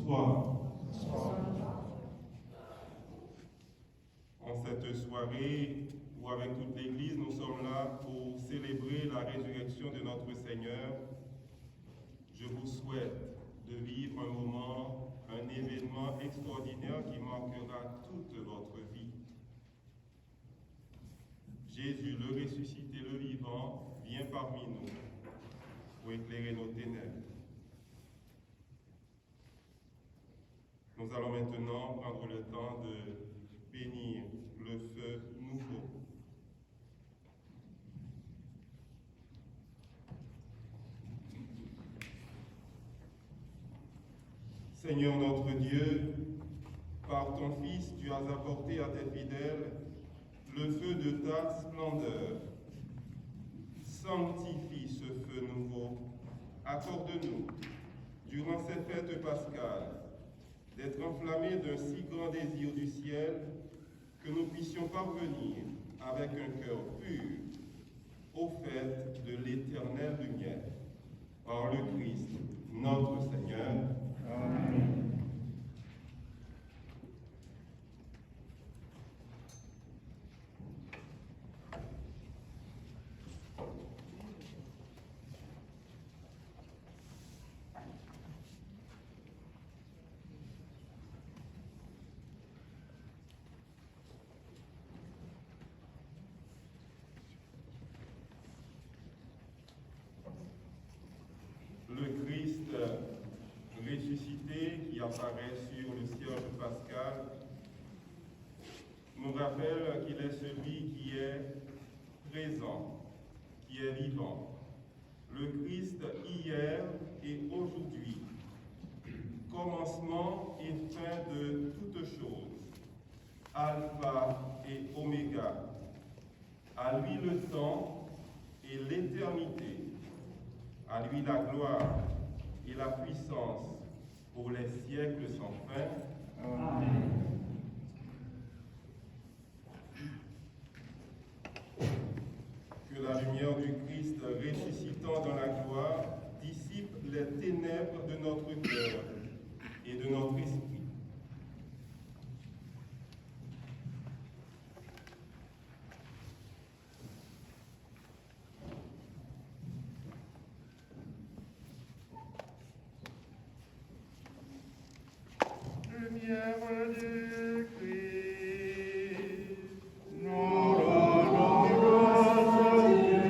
Bonsoir. En cette soirée où avec toute l'Église nous sommes là pour célébrer la résurrection de notre Seigneur, je vous souhaite de vivre un moment, un événement extraordinaire qui marquera toute votre vie. Jésus, le ressuscité, le vivant, vient parmi nous pour éclairer nos ténèbres. Nous allons maintenant prendre le temps de bénir le feu nouveau. Seigneur notre Dieu, par ton Fils, tu as apporté à tes fidèles le feu de ta splendeur. Sanctifie ce feu nouveau. Accorde-nous, durant ces fêtes pascales, d'être enflammés d'un si grand désir du ciel que nous puissions parvenir avec un cœur pur au fait de l'éternelle lumière. Par le Christ, notre Seigneur. Amen. Le Christ ressuscité qui apparaît sur le cierge pascal nous rappelle qu'il est celui qui est présent, qui est vivant. Le Christ hier et aujourd'hui, commencement et fin de toutes choses, alpha et oméga. À lui le temps et l'éternité. À lui la gloire et la puissance pour les siècles sans fin. Amen. Que la lumière du Christ ressuscitant dans la gloire dissipe les ténèbres de notre cœur et de notre esprit. Lumière du Christ, nous rendons grâce à Dieu.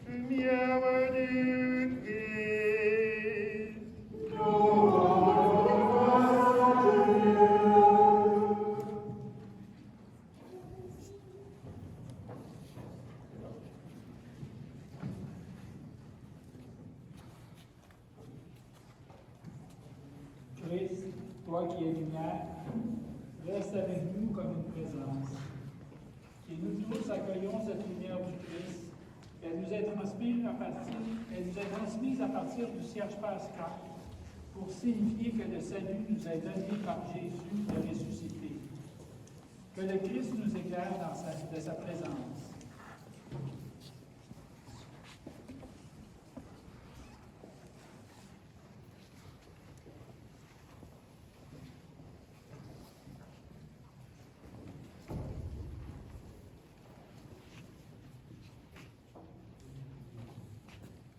Lumière du Christ, nous rendons grâce à Dieu. Christ, toi qui es lumière, reste avec nous comme une présence. Et nous tous accueillons cette lumière du Christ. Elle nous est transmise à partir du cierge pascal pour signifier que le salut nous est donné par Jésus le ressuscité. Que le Christ nous éclaire de sa présence.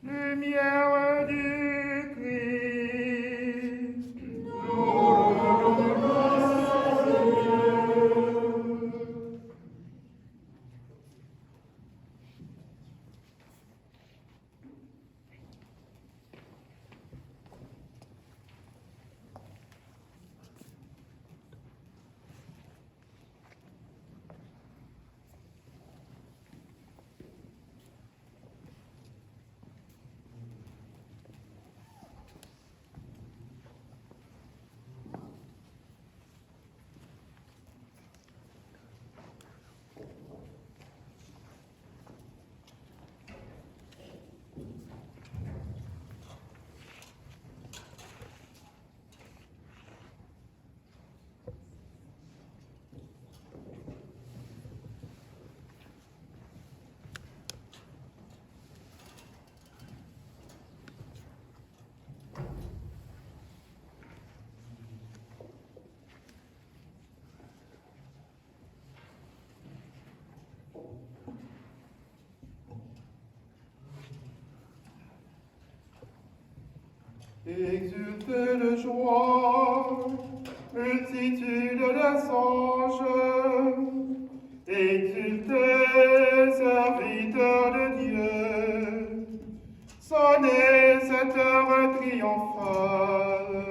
Lumière du Christ, nous rendons grâce à Dieu. Exultez de joie, multitude des anges, exultez, serviteurs de Dieu, sonnez cette heure triomphale,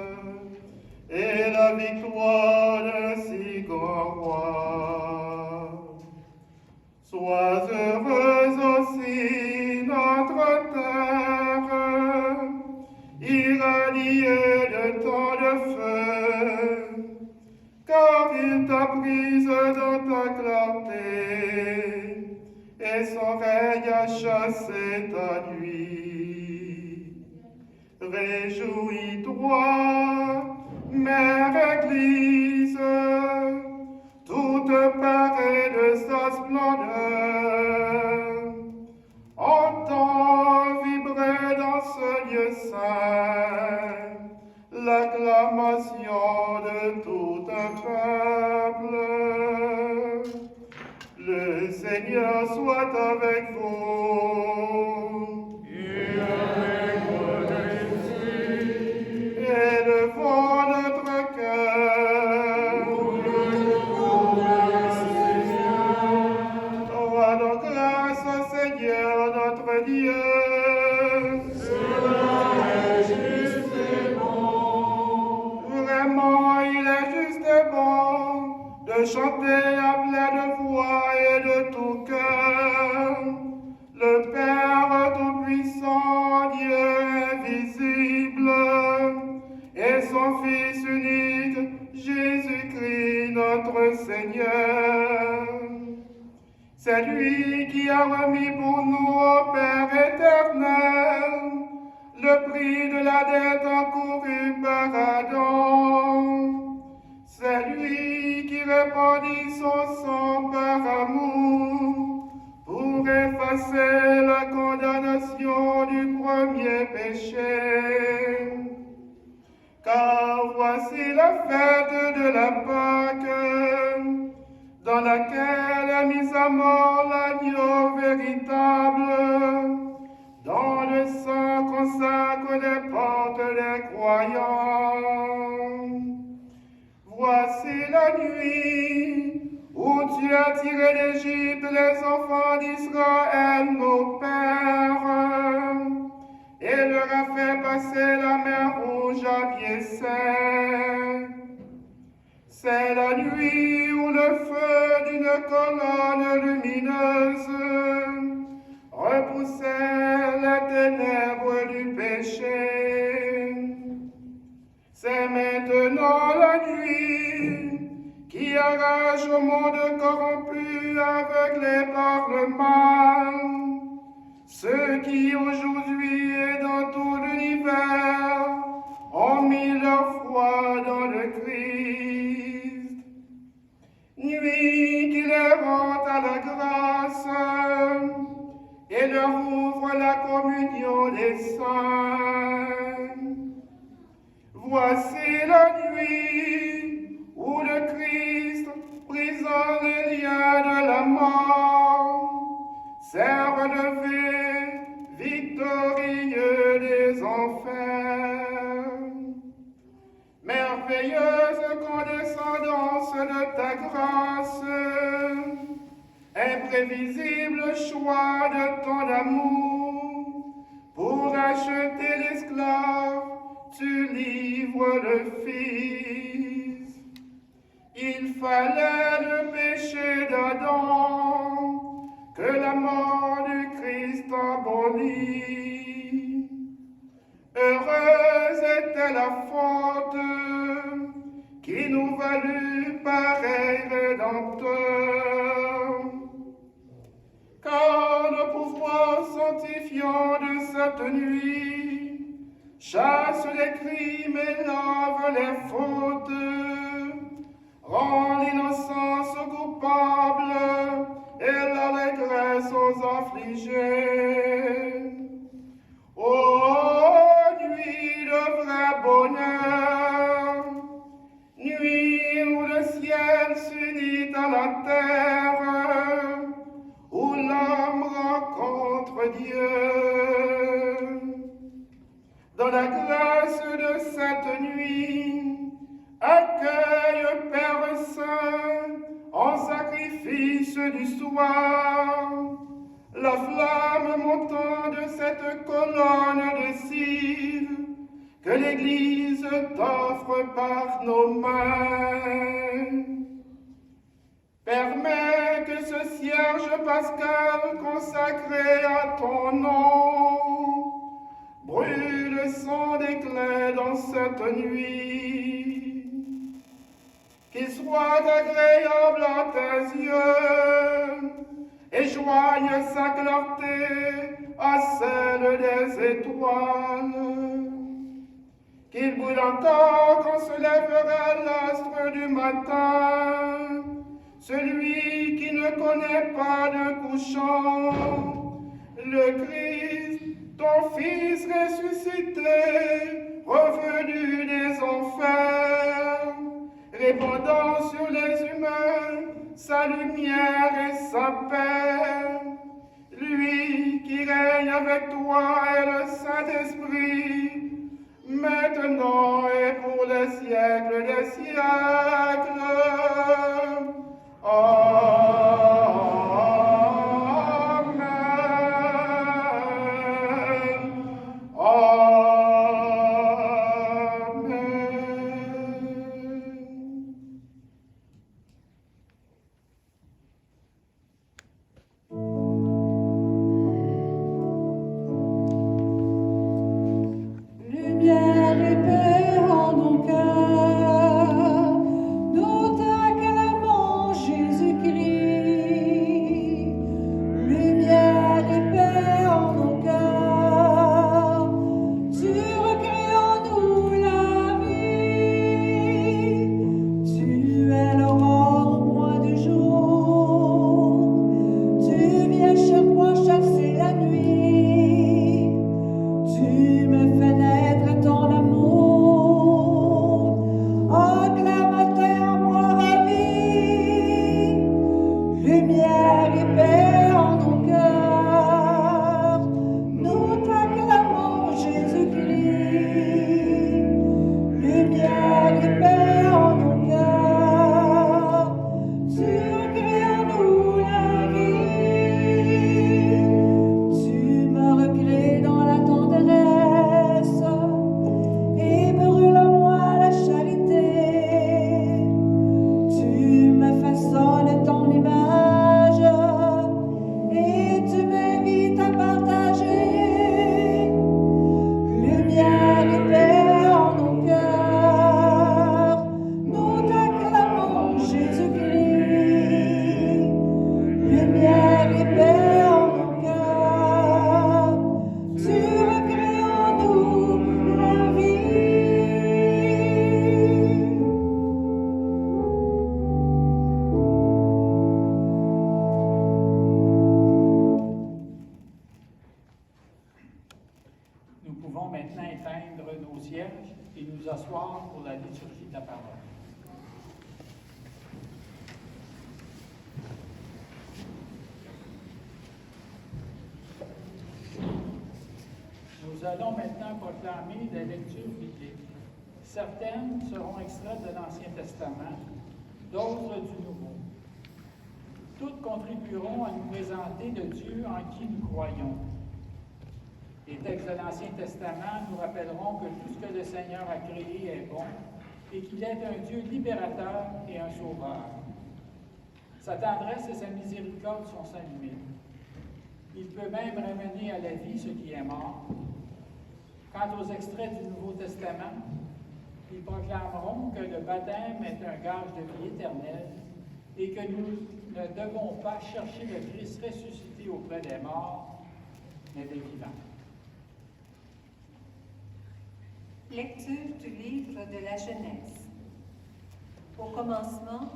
et la victoire d'un si grand roi. Sois heureuse aussi notre terre, irradiée de tant de feu, car il t'a prise dans ta clarté, et son règne a chassé ta nuit. Réjouis-toi, Mère Église, toute parée de sa splendeur. Entends vibrer dans ce lieu saint l'acclamation de tout un peuple. Le Seigneur soit avec vous. Et avec votre esprit. Élevons notre cœur. Rendons grâce au Seigneur notre Dieu. Cela est juste et bon. Vraiment, il est juste et bon de chanter à pleine voix et de tout cœur le Père Tout-Puissant, Dieu invisible, et son Fils unique, Jésus-Christ, notre Seigneur. C'est lui qui a remis pour nous au Père éternel le prix de la dette encourue par Adam. C'est lui qui répandit son sang par amour pour effacer la condamnation du premier péché. Car voici la fête de la Pâque, dans laquelle est mise à mort l'agneau véritable, dont le sang consacre les portes des croyants. Voici la nuit où tu as tiré d'Égypte les enfants d'Israël, nos pères, et leur a fait passer la mer Rouge à pied sec. C'est la nuit où le feu d'une colonne lumineuse repoussait les ténèbres du péché. C'est maintenant la nuit qui arrache au monde corrompu, aveuglé par le mal, ceux qui aujourd'hui et dans tout l'univers ont mis leur foi dans le Christ. Nuit qui les rend à la grâce et leur ouvre la communion des saints. Voici la nuit où le Christ, brisant les liens de la mort, s'est relevé victorieux des enfers. Merveilleuse condescendance de ta grâce, imprévisible choix de ton amour, pour acheter l'esclave, tu livres le Fils. Il fallait le péché d'Adam, que la mort du Christ abolit. Heureuse était la faute qui nous valut pareil Rédempteur. Car le pouvoir sanctifiant de cette nuit chasse les crimes et lave les fautes, rend l'innocence coupable et l'allégresse aux affligés. Oh, nuit de vrai bonheur, nuit où le ciel s'unit à la terre, où l'homme rencontre Dieu. Dans la grâce sacrifice du soir, la flamme montant de cette colonne de cire que l'Église t'offre par nos mains. Permets que ce cierge pascal consacré à ton nom brûle son éclat dans cette nuit. Qu'il soit agréable à tes yeux et joigne sa clarté à celle des étoiles. Qu'il brûle encore quand se lèvera l'astre du matin, celui qui ne connaît pas de couchant, le Christ, ton Fils ressuscité, revenu des enfers, répandant sur les humains sa lumière et sa paix. Lui qui règne avec toi et le Saint-Esprit, maintenant et pour les siècles des siècles. Nous allons maintenant proclamer des lectures bibliques. Certaines seront extraites de l'Ancien Testament, d'autres du Nouveau. Toutes contribueront à nous présenter le Dieu en qui nous croyons. Les textes de l'Ancien Testament nous rappelleront que tout ce que le Seigneur a créé est bon et qu'il est un Dieu libérateur et un sauveur. Sa tendresse et sa miséricorde sont sans limite. Il peut même ramener à la vie ce qui est mort. Quant aux extraits du Nouveau Testament, ils proclameront que le baptême est un gage de vie éternelle et que nous ne devons pas chercher le Christ ressuscité auprès des morts, mais des vivants. Lecture du livre de la Genèse. Au commencement,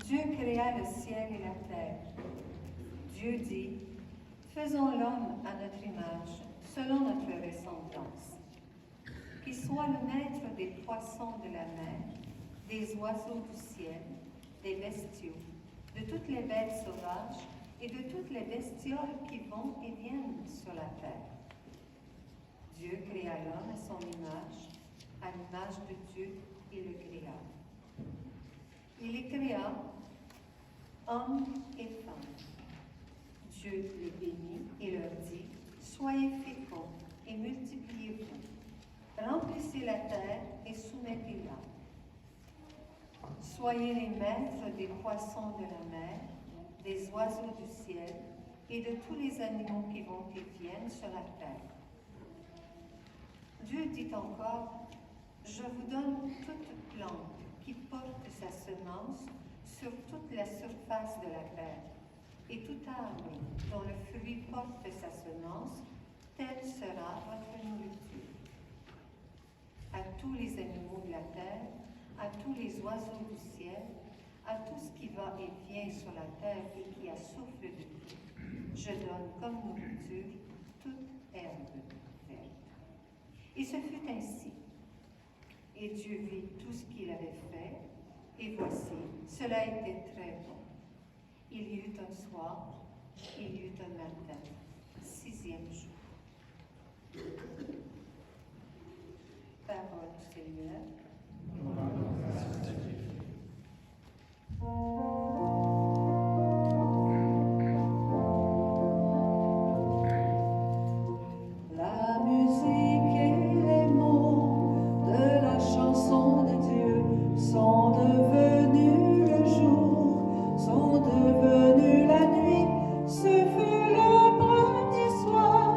Dieu créa le ciel et la terre. Dieu dit, « Faisons l'homme à notre image, selon notre ressemblance. Qu'il soit le maître des poissons de la mer, des oiseaux du ciel, des bestiaux, de toutes les bêtes sauvages et de toutes les bestioles qui vont et viennent sur la terre. » Dieu créa l'homme à son image, à l'image de Dieu, il le créa. Il les créa, hommes et femmes. Dieu les bénit et leur dit, soyez féconds et multipliez-vous, remplissez la terre et soumettez-la. Soyez les maîtres des poissons de la mer, des oiseaux du ciel et de tous les animaux qui vont et viennent sur la terre. Dieu dit encore, je vous donne toute plante qui porte sa semence sur toute la surface de la terre, et tout arbre dont le fruit porte sa semence, telle sera votre nourriture. À tous les animaux de la terre, à tous les oiseaux du ciel, à tout ce qui va et vient sur la terre et qui a souffle de vie, je donne comme nourriture toute herbe verte. Et ce fut ainsi. Et Dieu vit tout ce qu'il avait fait, et voici, cela était très bon. Il y eut un soir, il y eut un matin, 6e jour. Parole du Seigneur. La musique et les mots de la chanson de Dieu sont devenus le jour, sont devenus la nuit. Ce fut le premier soir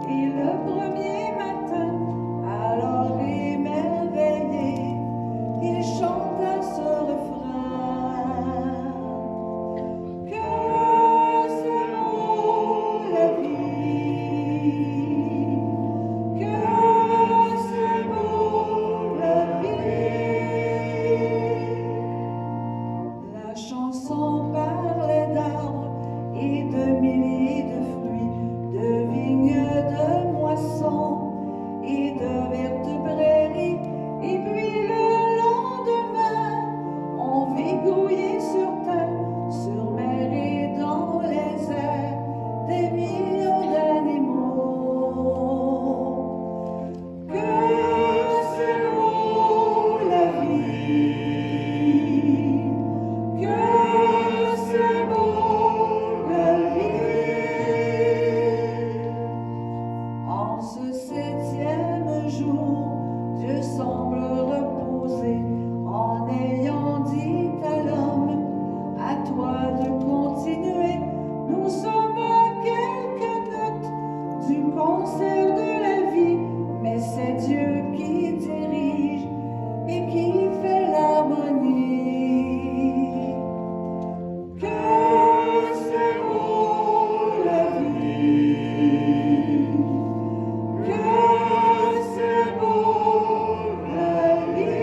et le premier matin. Alors émerveillé, il chanta ce refrain. Que c'est beau la vie, que c'est beau la vie. La chanson parlait d'arbres et de milliers de fruits, de vignes, de moissons et de vertes prairies. Et puis le lendemain, on vit grouiller sur terre, sur mer et dans les airs, des millions d'animaux. Que c'est beau la vie, que c'est beau la vie. En ce 7e jour, Dieu semble reposer en ayant dit à l'homme, à toi de continuer. Nous sommes à quelques notes du concert de la vie, mais c'est Dieu qui dirige et qui fait l'harmonie. Que c'est beau la vie, que c'est beau la vie.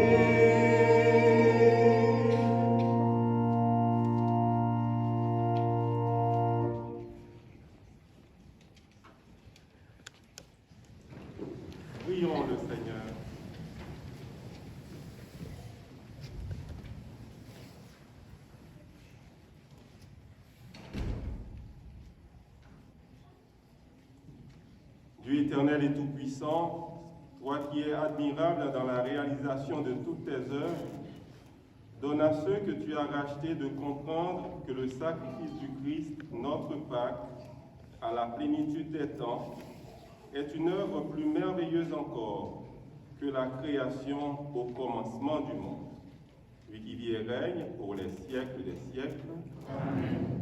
Prions le Seigneur. Dieu éternel et tout-puissant, toi qui es admirable dans la réalisation de toutes tes œuvres, donne à ceux que tu as rachetés de comprendre que le sacrifice du Christ, notre Pâque, à la plénitude des temps, est une œuvre plus merveilleuse encore que la création au commencement du monde. Lui qui vit et règne pour les siècles des siècles. Amen.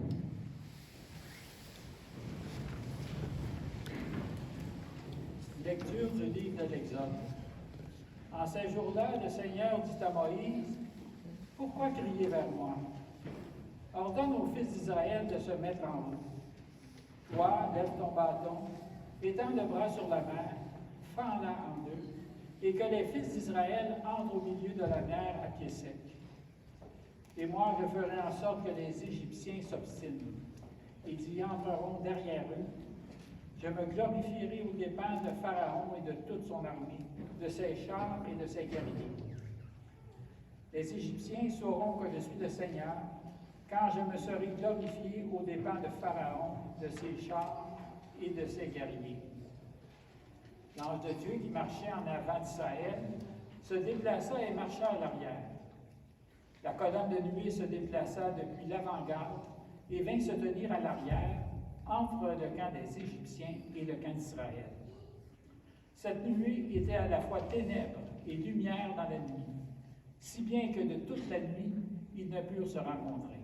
Lecture du livre de l'Exode. En ces jours-là, le Seigneur dit à Moïse, « Pourquoi crier vers moi? Ordonne aux fils d'Israël de se mettre en route. Toi, lève ton bâton, étends le bras sur la mer, fends-la en deux, et que les fils d'Israël entrent au milieu de la mer à pied sec. Et moi, je ferai en sorte que les Égyptiens s'obstinent. Ils y entreront derrière eux. Je me glorifierai aux dépens de Pharaon et de toute son armée, de ses chars et de ses guerriers. Les Égyptiens sauront que je suis le Seigneur, quand je me serai glorifié aux dépens de Pharaon, de ses chars et de ses guerriers. » L'ange de Dieu qui marchait en avant d'Israël se déplaça et marcha à l'arrière. La colonne de nuée se déplaça depuis l'avant-garde et vint se tenir à l'arrière, entre le camp des Égyptiens et le camp d'Israël. Cette nuée était à la fois ténèbres et lumière dans la nuit, si bien que de toute la nuit, ils ne purent se rencontrer.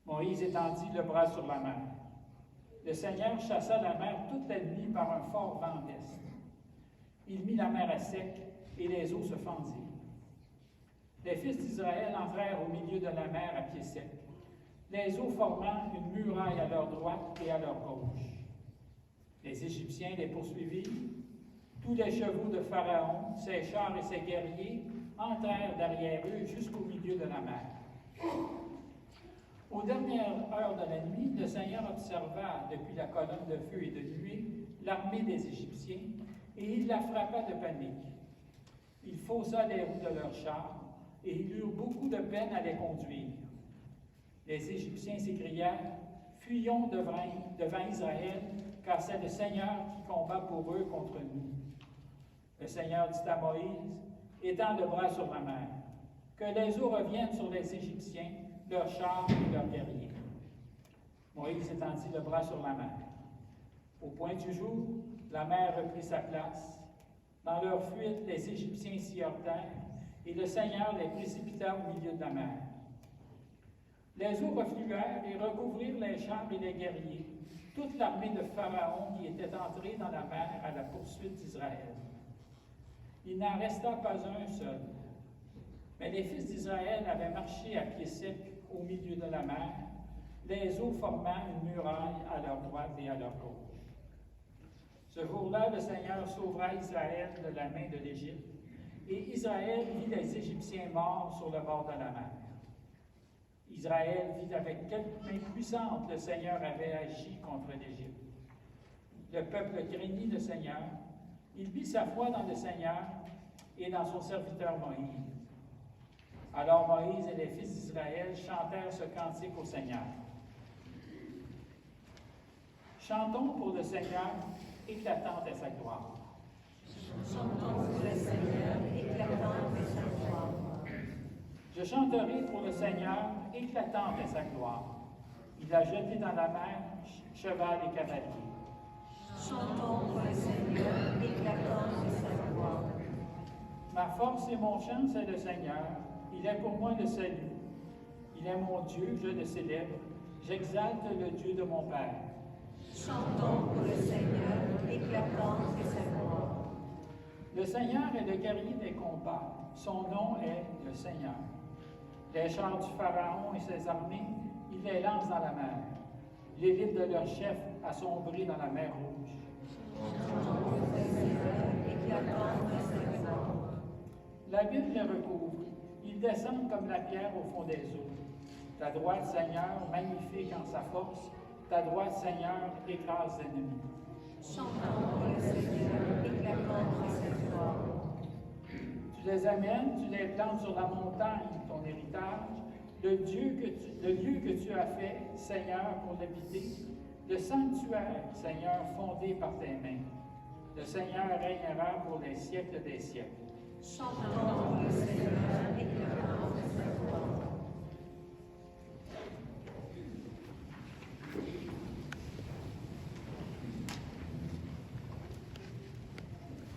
Moïse étendit le bras sur la mer. Le Seigneur chassa la mer toute la nuit par un fort vent d'est. Il mit la mer à sec et les eaux se fendirent. Les fils d'Israël entrèrent au milieu de la mer à pied sec, les eaux formant une muraille à leur droite et à leur gauche. Les Égyptiens les poursuivirent. Tous les chevaux de Pharaon, ses chars et ses guerriers entrèrent derrière eux jusqu'au milieu de la mer. Aux dernières heures de la nuit, le Seigneur observa depuis la colonne de feu et de nuée l'armée des Égyptiens et il la frappa de panique. Il faussa les roues de leurs chars et ils eurent beaucoup de peine à les conduire. Les Égyptiens s'écrièrent « Fuyons devant Israël, car c'est le Seigneur qui combat pour eux contre nous. » Le Seigneur dit à Moïse, « Étends le bras sur la mer, que les eaux reviennent sur les Égyptiens, leurs chars et leurs guerriers. » Moïse étendit le bras sur la mer. Au point du jour, la mer reprit sa place. Dans leur fuite, les Égyptiens s'y heurtèrent, et le Seigneur les précipita au milieu de la mer. Les eaux refluèrent et recouvrirent les chars et les guerriers, toute l'armée de Pharaon qui était entrée dans la mer à la poursuite d'Israël. Il n'en resta pas un seul. Mais les fils d'Israël avaient marché à pied sec au milieu de la mer, les eaux formant une muraille à leur droite et à leur gauche. Ce jour-là, le Seigneur sauva Israël de la main de l'Égypte, et Israël vit les Égyptiens morts sur le bord de la mer. Israël vit avec quelle main puissante le Seigneur avait agi contre l'Égypte. Le peuple craignit le Seigneur, il mit sa foi dans le Seigneur et dans son serviteur Moïse. Alors Moïse et les fils d'Israël chantèrent ce cantique au Seigneur. Chantons pour le Seigneur, éclatante est sa gloire. Chantons pour le Seigneur, éclatante est sa gloire. Je chanterai pour le Seigneur, éclatante est sa gloire. Il a jeté dans la mer cheval et cavalier. Chantons pour le Seigneur, éclatante est sa gloire. Ma force et mon chant, c'est le Seigneur. Il est pour moi le salut. Il est mon Dieu, je le célèbre. J'exalte le Dieu de mon Père. Chantons pour le Seigneur, éclatante est sa gloire. Le Seigneur est le guerrier des combats. Son nom est le Seigneur. Les chars du Pharaon et ses armées, il les lance dans la mer. L'élite de leur chef assombrit dans la mer Rouge. Chantons pour le Seigneur, éclatante est sa gloire. L'abîme les recouvre. Ils descendent comme la pierre au fond des eaux. Ta droite, Seigneur, magnifique en sa force. Ta droite, Seigneur, écrase l'ennemi. Chantons pour le Seigneur, éclatante est sa gloire. Tu les amènes, tu les plantes sur la montagne, ton héritage, le lieu que tu as fait, Seigneur, pour l'habiter, le sanctuaire, Seigneur, fondé par tes mains. Le Seigneur régnera pour les siècles des siècles. Chantons pour le Seigneur, éclatante est sa gloire.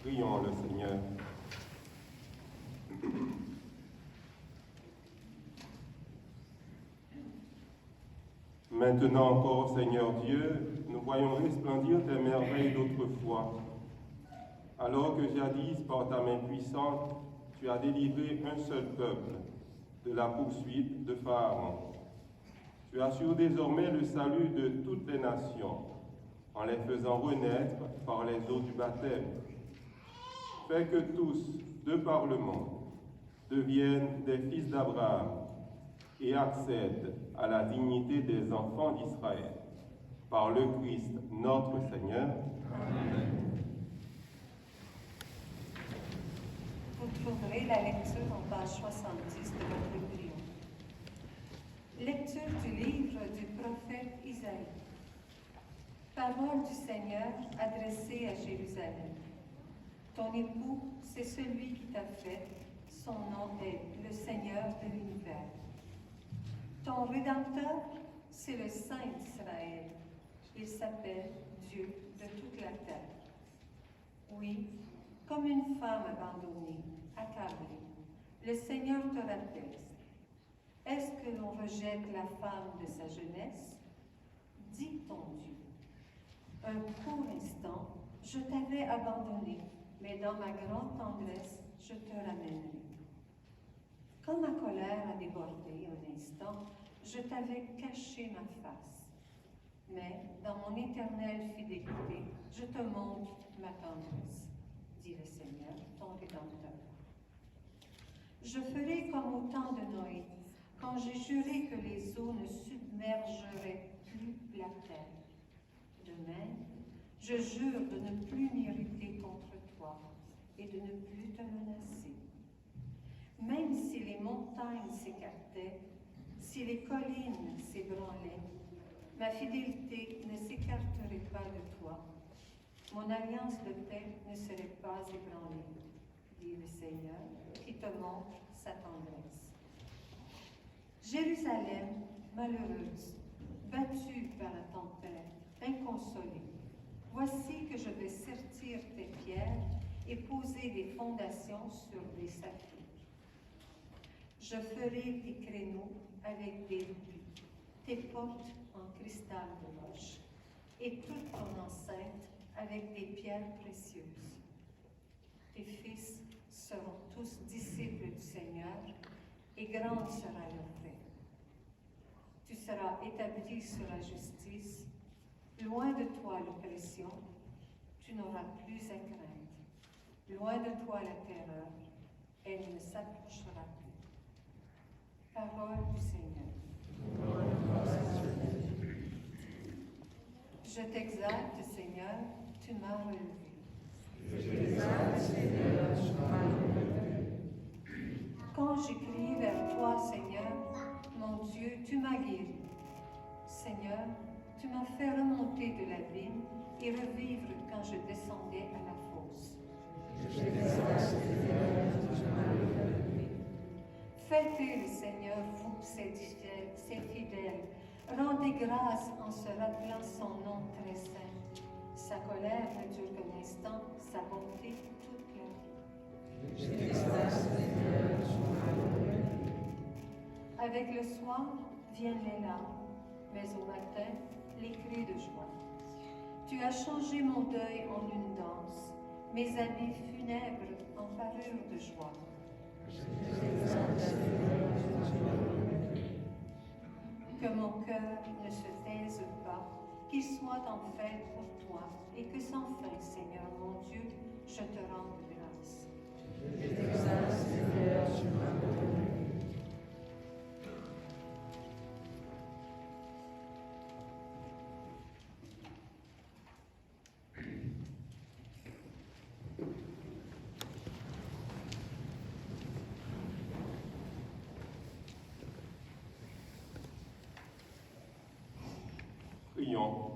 Prions le Seigneur. Maintenant encore, Seigneur Dieu, nous voyons resplendir tes merveilles d'autrefois. Alors que jadis, par ta main puissante, tu as délivré un seul peuple de la poursuite de Pharaon. Tu assures désormais le salut de toutes les nations, en les faisant renaître par les eaux du baptême. Fais que tous, de par le monde, deviennent des fils d'Abraham et accèdent à la dignité des enfants d'Israël. Par le Christ, notre Seigneur. Amen. Vous trouverez la lecture en page 70 de votre brouillon. Lecture du livre du prophète Isaïe. Parole du Seigneur adressée à Jérusalem. Ton époux, c'est celui qui t'a fait, Son nom est le Seigneur de l'univers. Ton Rédempteur, c'est le Saint d'Israël. Il s'appelle Dieu de toute la terre. Oui, comme une femme abandonnée, accablée, le Seigneur te rappelle. Est-ce que l'on rejette la femme de sa jeunesse? Dis ton Dieu. Un court instant, je t'avais abandonné, mais dans ma grande tendresse, je te ramènerai. Quand ma colère a débordé un instant, je t'avais caché ma face. Mais dans mon éternelle fidélité, je te montre ma tendresse, dit le Seigneur, ton Rédempteur. Je ferai comme au temps de Noé, quand j'ai juré que les eaux ne submergeraient plus la terre. De même, je jure de ne plus m'irriter contre toi et de ne plus te menacer. Même si les montagnes s'écartaient, si les collines s'ébranlaient, ma fidélité ne s'écarterait pas de toi. Mon alliance de paix ne serait pas ébranlée, dit le Seigneur, qui te montre sa tendresse. Jérusalem, malheureuse, battue par la tempête, inconsolée, voici que je vais sertir tes pierres et poser des fondations sur des saphirs. Je ferai tes créneaux avec des rubis, tes portes en cristal de roche, et toute ton enceinte avec des pierres précieuses. Tes fils seront tous disciples du Seigneur, et grande sera leur paix. Tu seras établi sur la justice, loin de toi l'oppression, tu n'auras plus à craindre. Loin de toi la terreur, elle ne s'approchera plus. Parole du Seigneur. Je t'exalte, Seigneur, tu m'as relevé. Je t'exalte, Seigneur, tu m'as relevé. Quand j'ai crié vers toi, Seigneur, mon Dieu, tu m'as guéri. Seigneur, tu m'as fait remonter de l'abîme et revivre quand je descendais à la fosse. Je t'exalte, Seigneur, tu m'as relevé. Fêtez le Seigneur, vous, ses fidèles. Rendez grâce en se rappelant son nom très saint. Sa colère ne dure qu'un instant, sa bonté toute la vie. Je t'exalte, Seigneur, tu m'as relevé. Avec le soir viennent les larmes, mais au matin, les cris de joie. Tu as changé mon deuil en une danse, mes habits funèbres en parure de joie. Je t'exalte, Seigneur, tu m'as relevé. Que mon cœur ne se taise pas, qu'il soit en fête pour toi, et que sans fin, Seigneur mon Dieu, je te rende grâce. Je t'exalte, Seigneur, tu m'as relevé. Prions.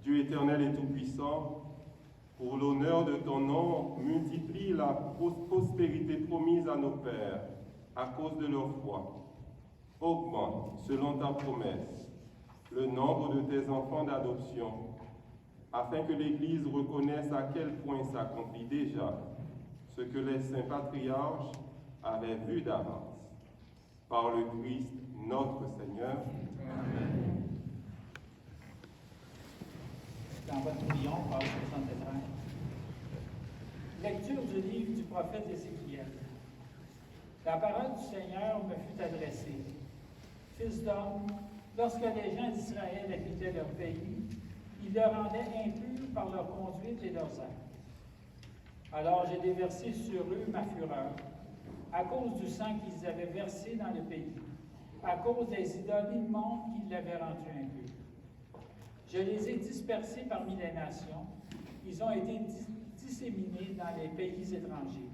Dieu éternel et tout-puissant, pour l'honneur de ton nom, multiplie la prospérité promise à nos pères à cause de leur foi. Augmente, selon ta promesse, le nombre de tes enfants d'adoption, afin que l'Église reconnaisse à quel point s'accomplit déjà ce que les saints patriarches avaient vu d'avance. Par le Christ, notre Seigneur. Amen. Dans votre prion, page 73. Lecture du livre du prophète Ézéchiel. La parole du Seigneur me fut adressée. Fils d'homme, lorsque les gens d'Israël habitaient leur pays, ils le rendaient impur par leur conduite et leurs actes. Alors j'ai déversé sur eux ma fureur, à cause du sang qu'ils avaient versé dans le pays, à cause des idoles immondes qui l'avaient rendu impur. Je les ai dispersés parmi les nations, ils ont été disséminés dans les pays étrangers.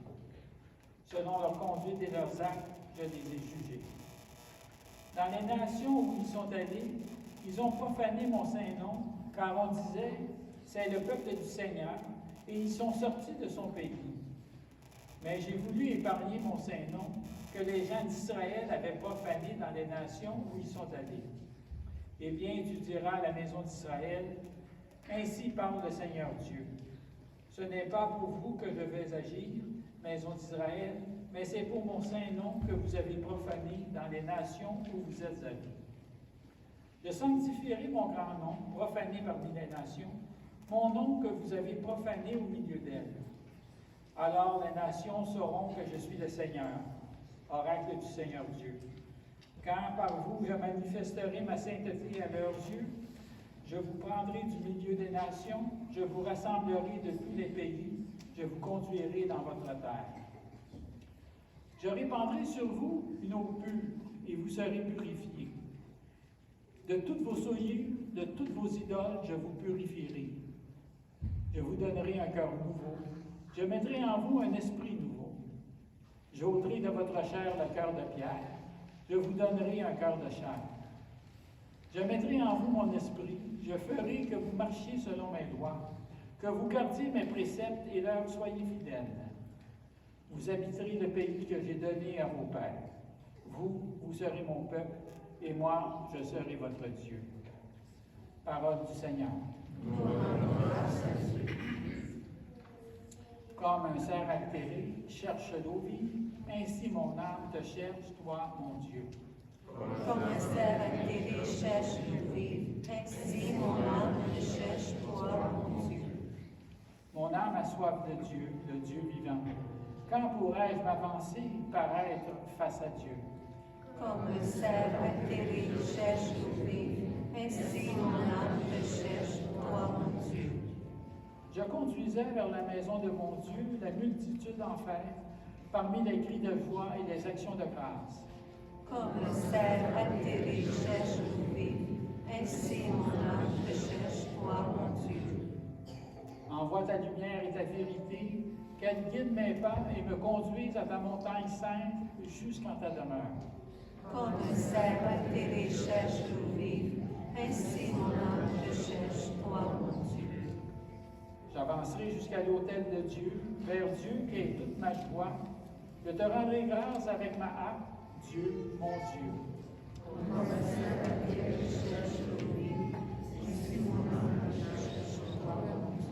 Selon leur conduite et leurs actes, je les ai jugés. Dans les nations où ils sont allés, ils ont profané mon saint nom, car on disait, c'est le peuple du Seigneur, et ils sont sortis de son pays. Mais j'ai voulu épargner mon Saint-Nom, que les gens d'Israël avaient profané dans les nations où ils sont allés. Eh bien, tu diras à la maison d'Israël, ainsi parle le Seigneur Dieu. Ce n'est pas pour vous que je vais agir, maison d'Israël, mais c'est pour mon Saint-Nom que vous avez profané dans les nations où vous êtes allés. Je sanctifierai mon grand nom, profané parmi les nations, mon nom que vous avez profané au milieu d'elles. Alors les nations sauront que je suis le Seigneur, oracle du Seigneur Dieu. Quand par vous je manifesterai ma sainteté à leurs yeux, je vous prendrai du milieu des nations, je vous rassemblerai de tous les pays, je vous conduirai dans votre terre. Je répandrai sur vous une eau pure, et vous serez purifiés. De toutes vos souillures, de toutes vos idoles, je vous purifierai. Je vous donnerai un cœur nouveau. Je mettrai en vous un esprit nouveau. J'ôterai de votre chair le cœur de pierre. Je vous donnerai un cœur de chair. Je mettrai en vous mon esprit. Je ferai que vous marchiez selon mes lois, que vous gardiez mes préceptes et leur soyez fidèles. Vous habiterez le pays que j'ai donné à vos pères. Vous serez mon peuple, et moi, je serai votre Dieu. Parole du Seigneur. Comme un cerf altéré cherche l'eau vive, ainsi mon âme te cherche, toi, mon Dieu. Comme un cerf altéré cherche l'eau vive, ainsi mon âme te cherche, toi, mon Dieu. Mon âme a soif de Dieu, le Dieu vivant. Quand pourrais-je m'avancer, paraître face à Dieu? Comme un cerf altéré cherche l'eau vive, ainsi mon âme te cherche, toi, mon Dieu. Je conduisais vers la maison de mon Dieu la multitude en fête, parmi les cris de joie et les actions de grâce. Comme un cerf altéré cherche l'eau vive, ainsi mon âme te cherche, toi, mon Dieu. Envoie ta lumière et ta vérité, qu'elle guide mes pas et me conduise à ta montagne sainte jusqu'en ta demeure. Comme un cerf altéré cherche l'eau vive, ainsi mon âme te cherche, toi, mon Dieu. J'avancerai jusqu'à l'autel de Dieu, vers Dieu qui est toute ma joie. Je te rendrai grâce avec ma harpe, Dieu, mon Dieu. Comme un cerf altéré cherche l'eau vive, ainsi mon âme te cherche, toi, mon Dieu.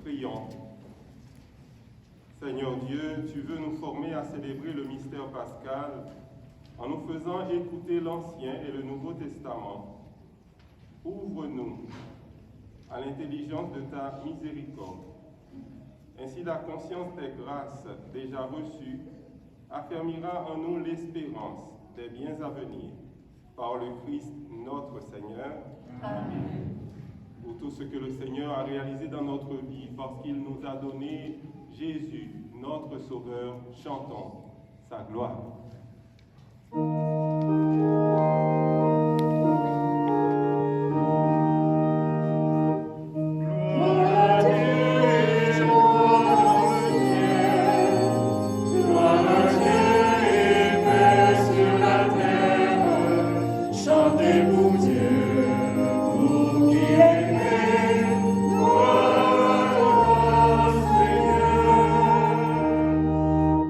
Prions. Seigneur Dieu, tu veux nous former à célébrer le mystère pascal en nous faisant écouter l'Ancien et le Nouveau Testament. Ouvre-nous à l'intelligence de ta miséricorde. Ainsi la conscience des grâces déjà reçues affermira en nous l'espérance des biens à venir. Par le Christ notre Seigneur. Amen. Pour tout ce que le Seigneur a réalisé dans notre vie, parce qu'il nous a donné Jésus, notre Sauveur, chantons sa gloire.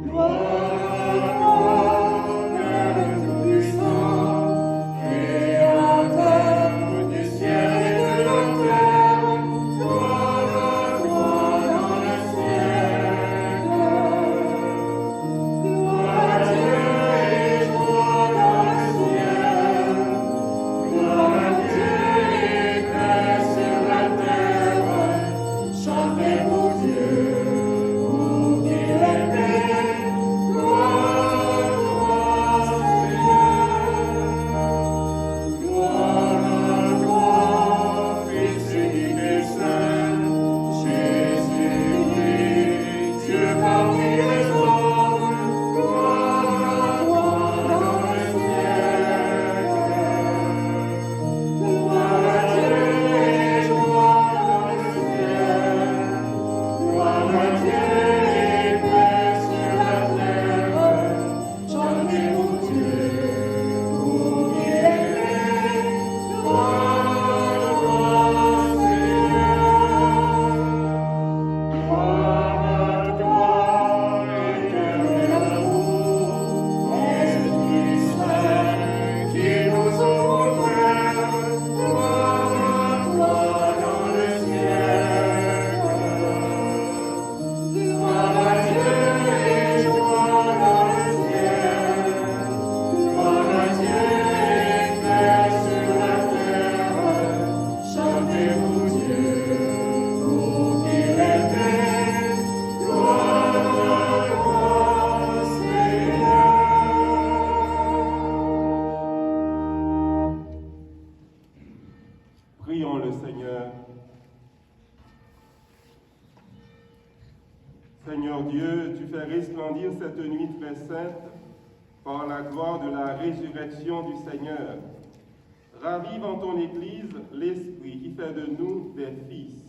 Gloire le Seigneur. Seigneur Dieu, tu fais resplendir cette nuit très sainte par la gloire de la résurrection du Seigneur. Ravive en ton Église l'Esprit qui fait de nous des fils,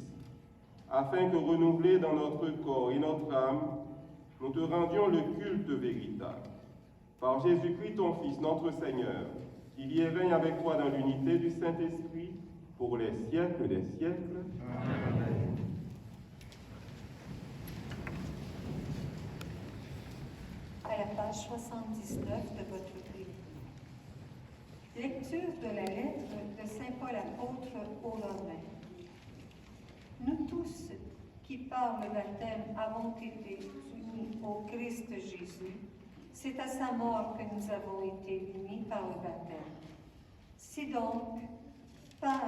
afin que renouvelés dans notre corps et notre âme, nous te rendions le culte véritable. Par Jésus-Christ, ton Fils, notre Seigneur, qui vit et règne avec toi dans l'unité du Saint-Esprit, pour les siècles des siècles. Amen. À la page 79 de votre livre. Lecture de la lettre de Saint Paul apôtre aux Romains. Nous tous qui par le baptême avons été unis au Christ Jésus, c'est à sa mort que nous avons été unis par le baptême. Si donc, par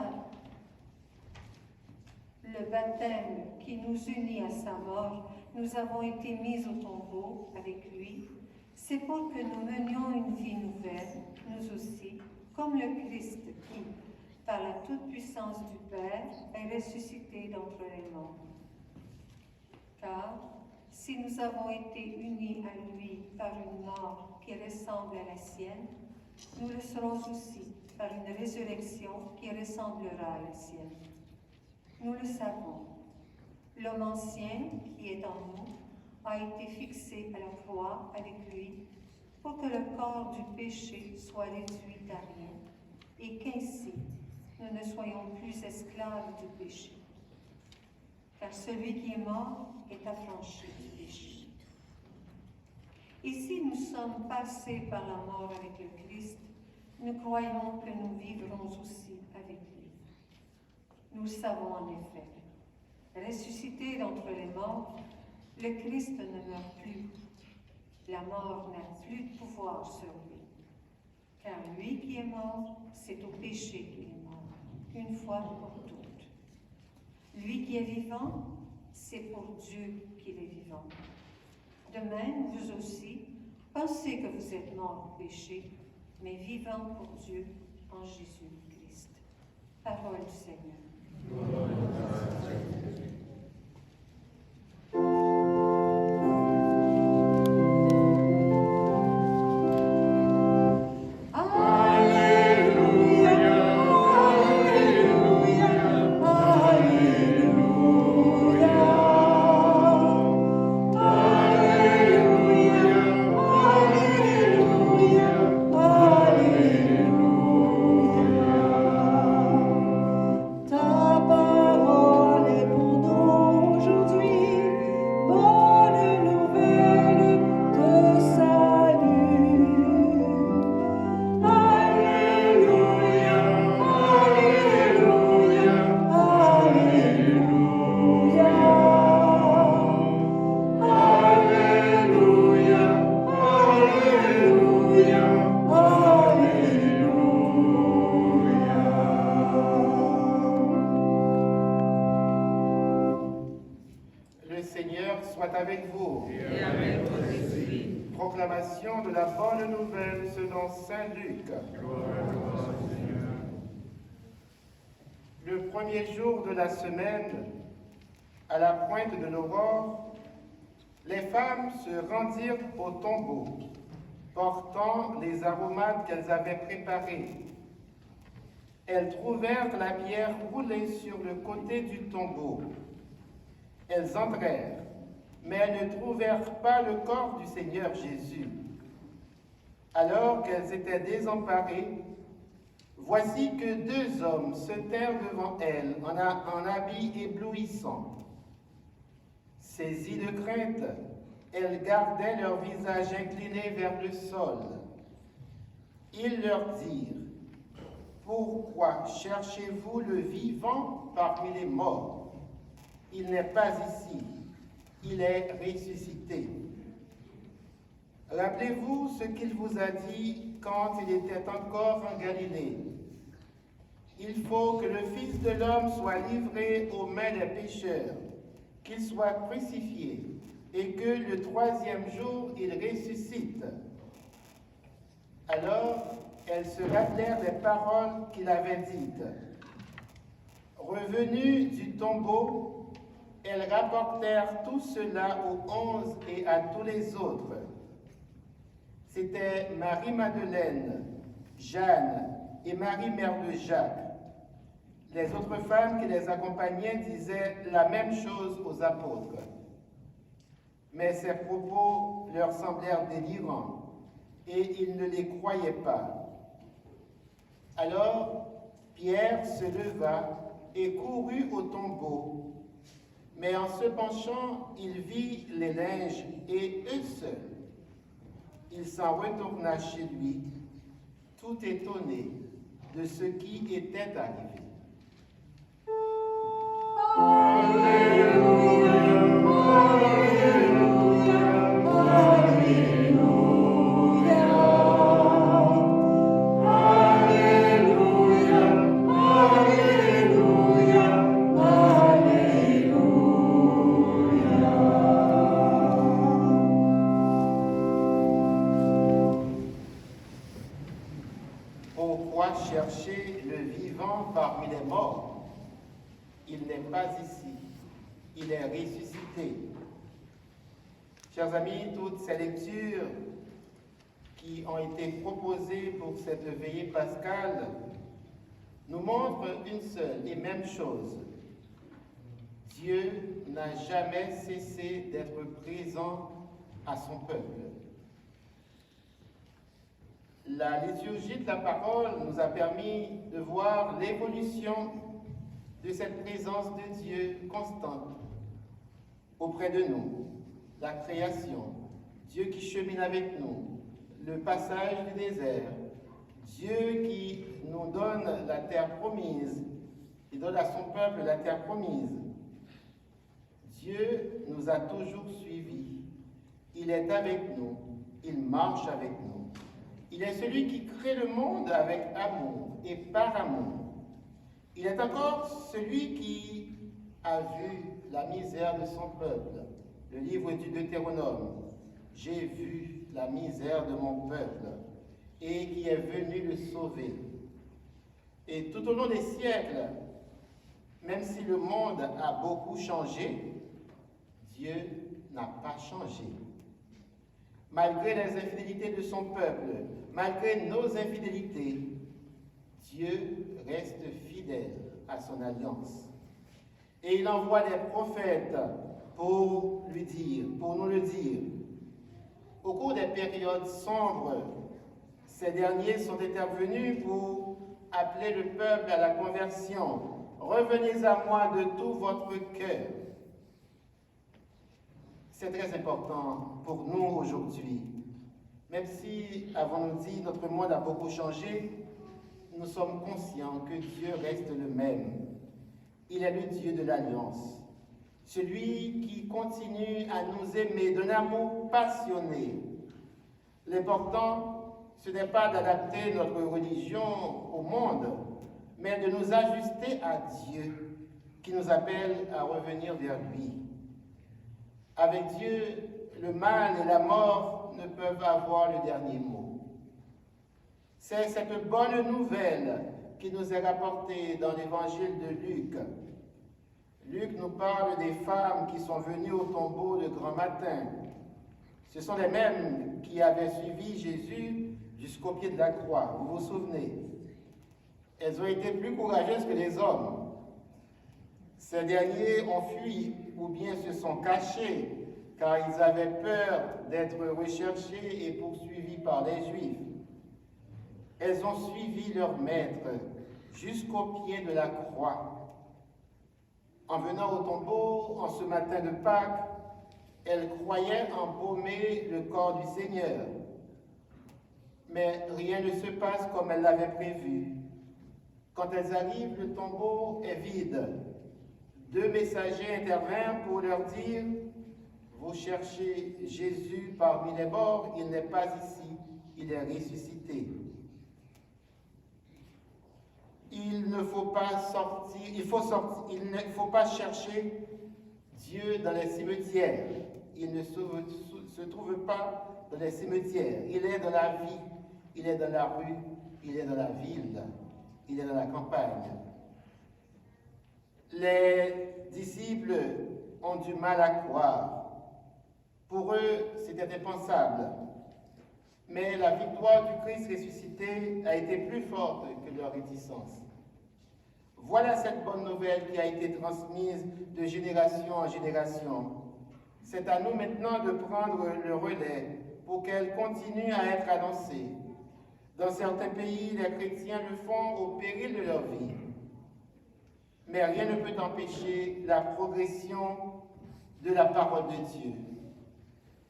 le baptême qui nous unit à sa mort, nous avons été mis au tombeau avec lui, c'est pour que nous menions une vie nouvelle, nous aussi, comme le Christ qui, par la toute-puissance du Père, est ressuscité d'entre les morts. Car si nous avons été unis à lui par une mort qui ressemble à la sienne, nous le serons aussi par une résurrection qui ressemblera à la sienne. Nous le savons. L'homme ancien qui est en nous a été fixé à la croix avec lui pour que le corps du péché soit réduit à rien et qu'ainsi nous ne soyons plus esclaves du péché. Car celui qui est mort est affranchi du péché. Et si nous sommes passés par la mort avec le Christ, nous croyons que nous vivrons aussi avec lui. Nous le savons en effet. Ressuscité d'entre les morts, le Christ ne meurt plus. La mort n'a plus de pouvoir sur lui. Car lui qui est mort, c'est au péché qu'il est mort, une fois pour toutes. Lui qui est vivant, c'est pour Dieu qu'il est vivant. De même, vous aussi, pensez que vous êtes morts au péché, mais vivants pour Dieu en Jésus-Christ. Parole du Seigneur. Proclamation de la bonne nouvelle selon saint Luc. Le premier jour de la semaine, à la pointe de l'aurore, les femmes se rendirent au tombeau, portant les aromates qu'elles avaient préparés. Elles trouvèrent la pierre roulée sur le côté du tombeau. Elles entrèrent, mais elles ne trouvèrent pas le corps du Seigneur Jésus. Alors qu'elles étaient désemparées, voici que deux hommes se tinrent devant elles en habits éblouissants. Saisies de crainte, elles gardaient leur visage incliné vers le sol. Ils leur dirent: « Pourquoi cherchez-vous le vivant parmi les morts? Il n'est pas ici. Il est ressuscité. Rappelez-vous ce qu'il vous a dit quand il était encore en Galilée. Il faut que le Fils de l'homme soit livré aux mains des pécheurs, qu'il soit crucifié, et que le troisième jour il ressuscite. » Alors, elles se rappelèrent des paroles qu'il avait dites. Revenus du tombeau, elles rapportèrent tout cela aux 11 et à tous les autres. C'était Marie-Madeleine, Jeanne et Marie, mère de Jacques. Les autres femmes qui les accompagnaient disaient la même chose aux apôtres. Mais ces propos leur semblèrent délirants et ils ne les croyaient pas. Alors Pierre se leva et courut au tombeau. Mais en se penchant, il vit les linges et eux seuls. Il s'en retourna chez lui, tout étonné de ce qui était arrivé. Pourquoi chercher le vivant parmi les morts? Il n'est pas ici, il est ressuscité. Chers amis, toutes ces lectures qui ont été proposées pour cette veillée pascale nous montrent une seule et même chose. Dieu n'a jamais cessé d'être présent à son peuple. La liturgie de la parole nous a permis de voir l'évolution de cette présence de Dieu constante auprès de nous. La création, Dieu qui chemine avec nous, le passage du désert, Dieu qui nous donne la terre promise, qui donne à son peuple la terre promise. Dieu nous a toujours suivis. Il est avec nous, il marche avec nous. Il est celui qui crée le monde avec amour et par amour. Il est encore celui qui a vu la misère de son peuple. Le livre du Deutéronome. J'ai vu la misère de mon peuple et qui est venu le sauver. Et tout au long des siècles, même si le monde a beaucoup changé, Dieu n'a pas changé. Malgré les infidélités de son peuple, malgré nos infidélités, Dieu reste fidèle à son alliance. Et il envoie des prophètes pour lui dire, pour nous le dire. Au cours des périodes sombres, ces derniers sont intervenus pour appeler le peuple à la conversion. Revenez à moi de tout votre cœur. C'est très important pour nous aujourd'hui. Même si, avons-nous dit, notre monde a beaucoup changé, nous sommes conscients que Dieu reste le même. Il est le Dieu de l'Alliance, celui qui continue à nous aimer d'un amour passionné. L'important, ce n'est pas d'adapter notre religion au monde, mais de nous ajuster à Dieu, qui nous appelle à revenir vers lui. Avec Dieu, le mal et la mort ne peuvent avoir le dernier mot. C'est cette bonne nouvelle qui nous est rapportée dans l'évangile de Luc. Luc nous parle des femmes qui sont venues au tombeau le grand matin. Ce sont les mêmes qui avaient suivi Jésus jusqu'au pied de la croix, vous vous souvenez. Elles ont été plus courageuses que les hommes. Ces derniers ont fui ou bien se sont cachés car ils avaient peur d'être recherchés et poursuivis par les Juifs. Elles ont suivi leur maître jusqu'au pied de la croix. En venant au tombeau, en ce matin de Pâques, elles croyaient embaumer le corps du Seigneur. Mais rien ne se passe comme elles l'avaient prévu. Quand elles arrivent, le tombeau est vide. 2 messagers intervinrent pour leur dire « Vous cherchez Jésus parmi les morts, il n'est pas ici, il est ressuscité. » Il ne faut pas sortir, il ne faut pas chercher Dieu dans les cimetières. Il ne se trouve pas dans les cimetières. Il est dans la vie, il est dans la rue, il est dans la ville, il est dans la campagne. Les disciples ont du mal à croire. Pour eux, c'était impensable. Mais la victoire du Christ ressuscité a été plus forte que leur réticence. Voilà cette bonne nouvelle qui a été transmise de génération en génération. C'est à nous maintenant de prendre le relais pour qu'elle continue à être annoncée. Dans certains pays, les chrétiens le font au péril de leur vie. Mais rien ne peut empêcher la progression de la parole de Dieu.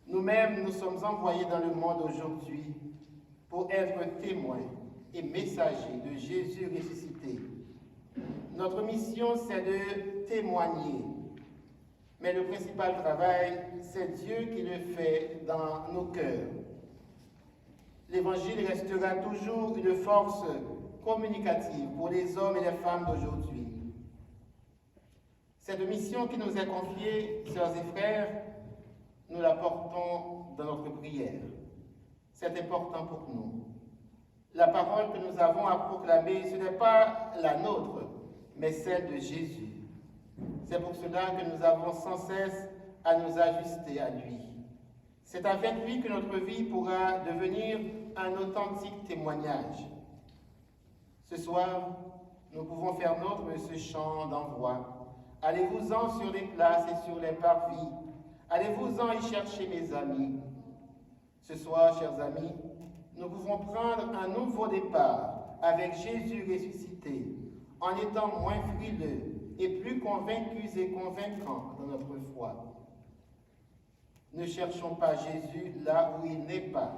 Nous-mêmes, nous sommes envoyés dans le monde aujourd'hui pour être témoins et messagers de Jésus ressuscité. Notre mission, c'est de témoigner. Mais le principal travail, c'est Dieu qui le fait dans nos cœurs. L'Évangile restera toujours une force communicative pour les hommes et les femmes d'aujourd'hui. Cette mission qui nous est confiée, sœurs et frères, nous la portons dans notre prière. C'est important pour nous. La parole que nous avons à proclamer, ce n'est pas la nôtre, mais celle de Jésus. C'est pour cela que nous avons sans cesse à nous ajuster à lui. C'est avec lui que notre vie pourra devenir un authentique témoignage. Ce soir, nous pouvons faire nôtre ce chant d'envoi. Allez-vous-en sur les places et sur les parvis. Allez-vous-en y chercher mes amis. Ce soir, chers amis, nous pouvons prendre un nouveau départ avec Jésus ressuscité, en étant moins frileux et plus convaincus et convaincants dans notre foi. Ne cherchons pas Jésus là où il n'est pas.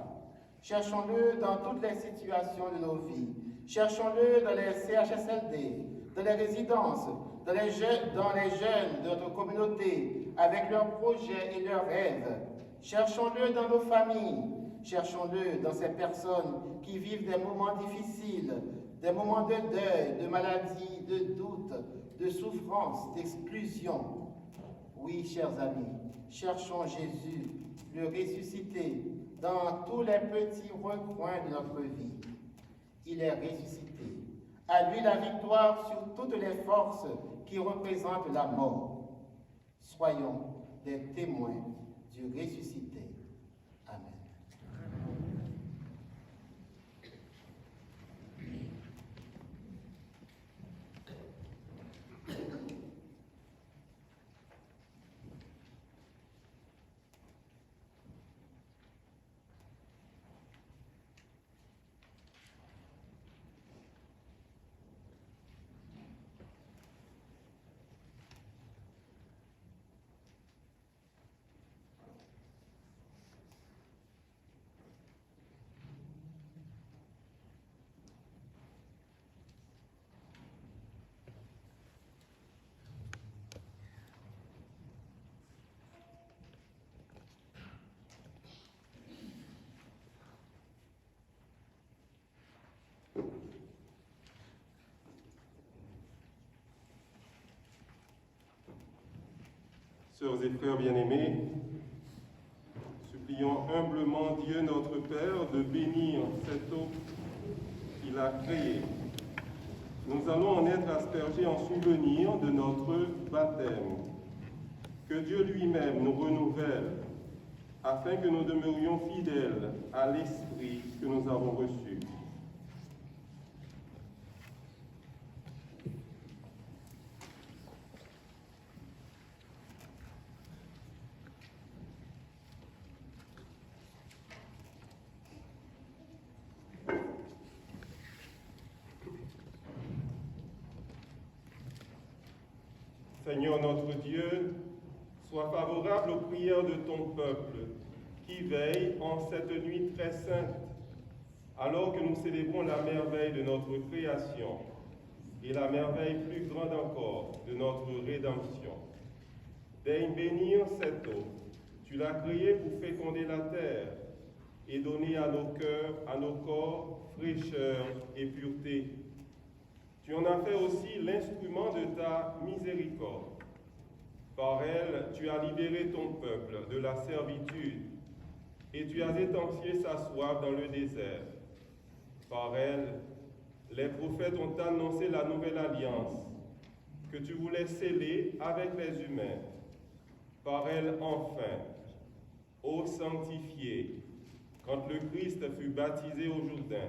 Cherchons-le dans toutes les situations de nos vies. Cherchons-le dans les CHSLD, dans les résidences, dans les jeunes de notre communauté, avec leurs projets et leurs rêves. Cherchons-le dans nos familles. Cherchons-le dans ces personnes qui vivent des moments difficiles, des moments de deuil, de maladie, de doute, de souffrance, d'exclusion. Oui, chers amis, cherchons Jésus, le ressuscité, dans tous les petits recoins de notre vie. Il est ressuscité. À lui la victoire sur toutes les forces qui représentent la mort. Soyons des témoins du ressuscité. Amen. Sœurs et frères bien-aimés, supplions humblement Dieu notre Père de bénir cette eau qu'il a créée. Nous allons en être aspergés en souvenir de notre baptême. Que Dieu lui-même nous renouvelle, afin que nous demeurions fidèles à l'Esprit que nous avons reçu. Seigneur notre Dieu, sois favorable aux prières de ton peuple, qui veille en cette nuit très sainte, alors que nous célébrons la merveille de notre création et la merveille plus grande encore de notre rédemption. Daigne bénir cette eau. Tu l'as créée pour féconder la terre et donner à nos cœurs, à nos corps, fraîcheur et pureté. Tu en as fait aussi l'instrument de ta miséricorde. Par elle, tu as libéré ton peuple de la servitude et tu as étanché sa soif dans le désert. Par elle, les prophètes ont annoncé la nouvelle alliance que tu voulais sceller avec les humains. Par elle enfin, ô sanctifié, quand le Christ fut baptisé au Jourdain,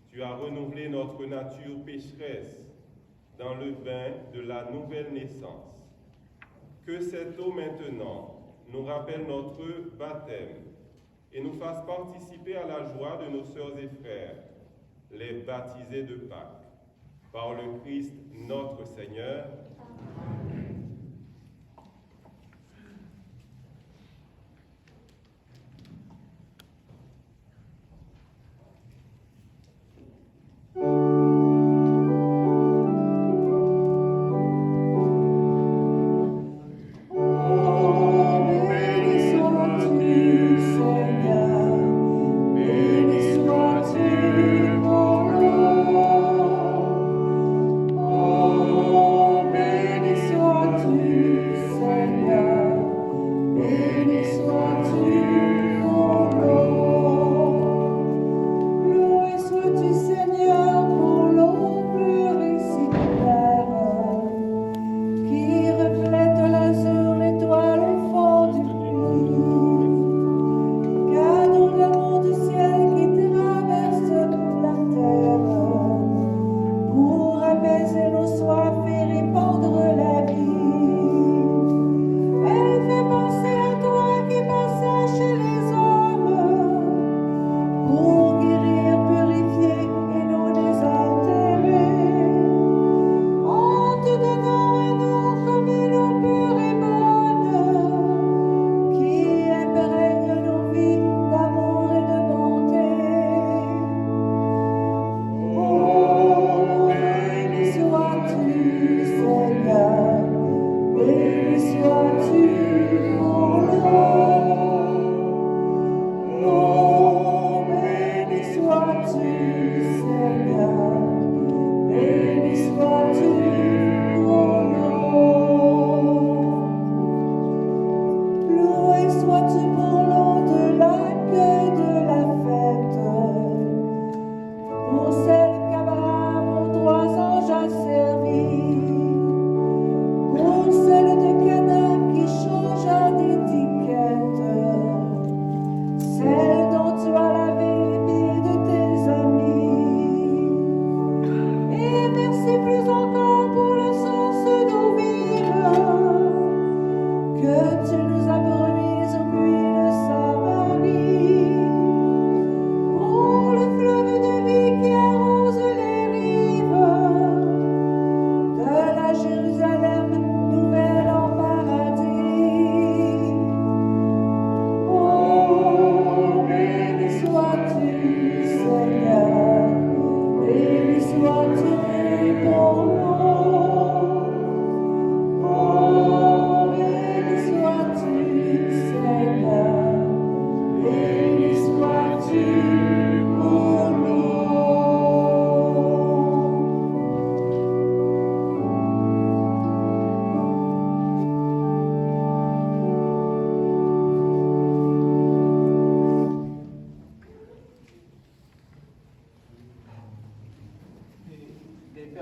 tu as renouvelé notre nature pécheresse dans le bain de la nouvelle naissance. Que cette eau maintenant nous rappelle notre baptême et nous fasse participer à la joie de nos sœurs et frères, les baptisés de Pâques, par le Christ notre Seigneur.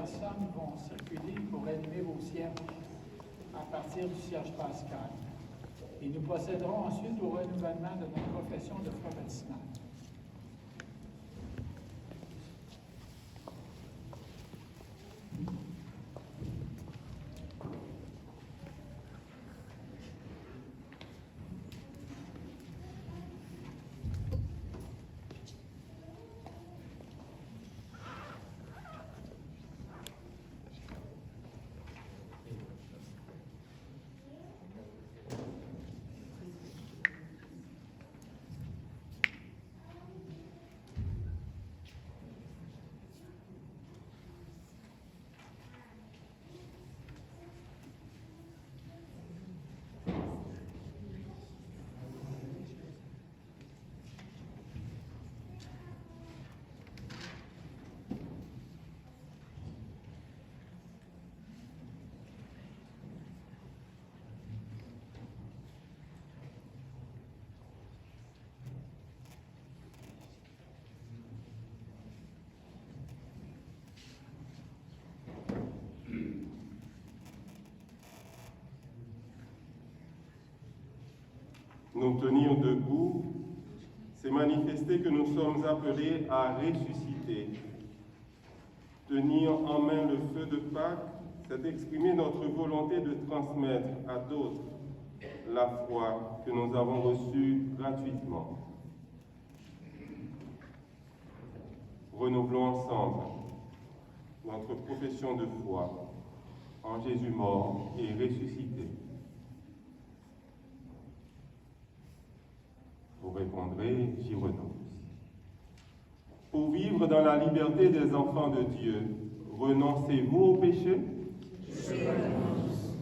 personnes vont circuler pour animer vos sièges à partir du siège pascal. Et nous procéderons ensuite au renouvellement de notre profession de foi baptismale. Nous tenir debout, c'est manifester que nous sommes appelés à ressusciter. Tenir en main le feu de Pâques, c'est exprimer notre volonté de transmettre à d'autres la foi que nous avons reçue gratuitement. Renouvelons ensemble notre profession de foi en Jésus mort et ressuscité. Vous répondrez, j'y renonce. Pour vivre dans la liberté des enfants de Dieu, renoncez-vous au péché? J'y renonce.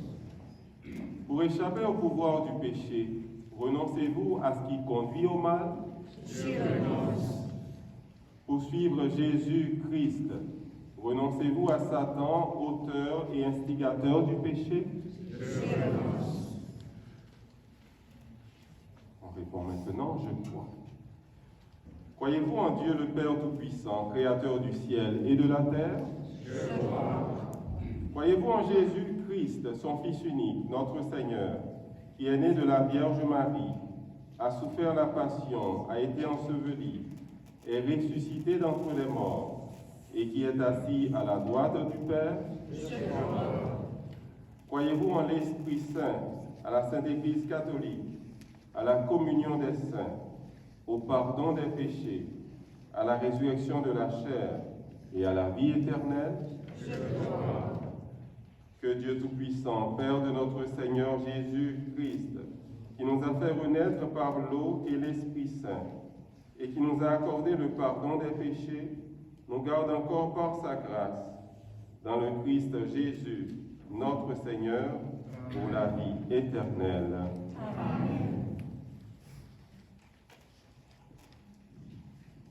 Pour échapper au pouvoir du péché, renoncez-vous à ce qui conduit au mal? J'y renonce. Pour suivre Jésus-Christ, renoncez-vous à Satan, auteur et instigateur du péché? J'y renonce. On répond maintenant, je crois. Croyez-vous en Dieu le Père Tout-Puissant, Créateur du ciel et de la terre? Je crois. Croyez-vous en Jésus-Christ, son Fils unique, notre Seigneur, qui est né de la Vierge Marie, a souffert la passion, a été enseveli, est ressuscité d'entre les morts, et qui est assis à la droite du Père? Je crois. Croyez-vous en l'Esprit Saint, à la Sainte Église catholique, à la communion des saints, au pardon des péchés, à la résurrection de la chair et à la vie éternelle? Je crois. Que Dieu Tout-Puissant, Père de notre Seigneur Jésus-Christ, qui nous a fait renaître par l'eau et l'Esprit Saint, et qui nous a accordé le pardon des péchés, nous garde encore par sa grâce, dans le Christ Jésus, notre Seigneur, pour la vie éternelle. Amen.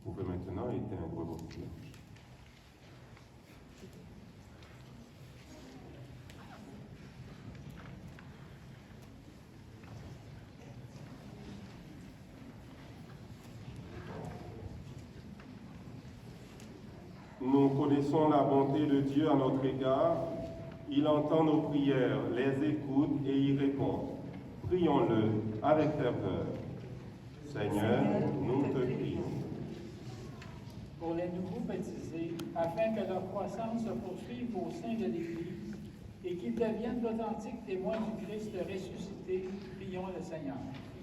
Vous pouvez maintenant éteindre vos cierges. Nous connaissons la bonté de Dieu à notre égard. Il entend nos prières, les écoute et y répond. Prions-le avec ferveur. Seigneur, nous te prions. Pour les nouveaux baptisés, afin que leur croissance se poursuive au sein de l'Église et qu'ils deviennent d'authentiques témoins du Christ ressuscité, prions le Seigneur.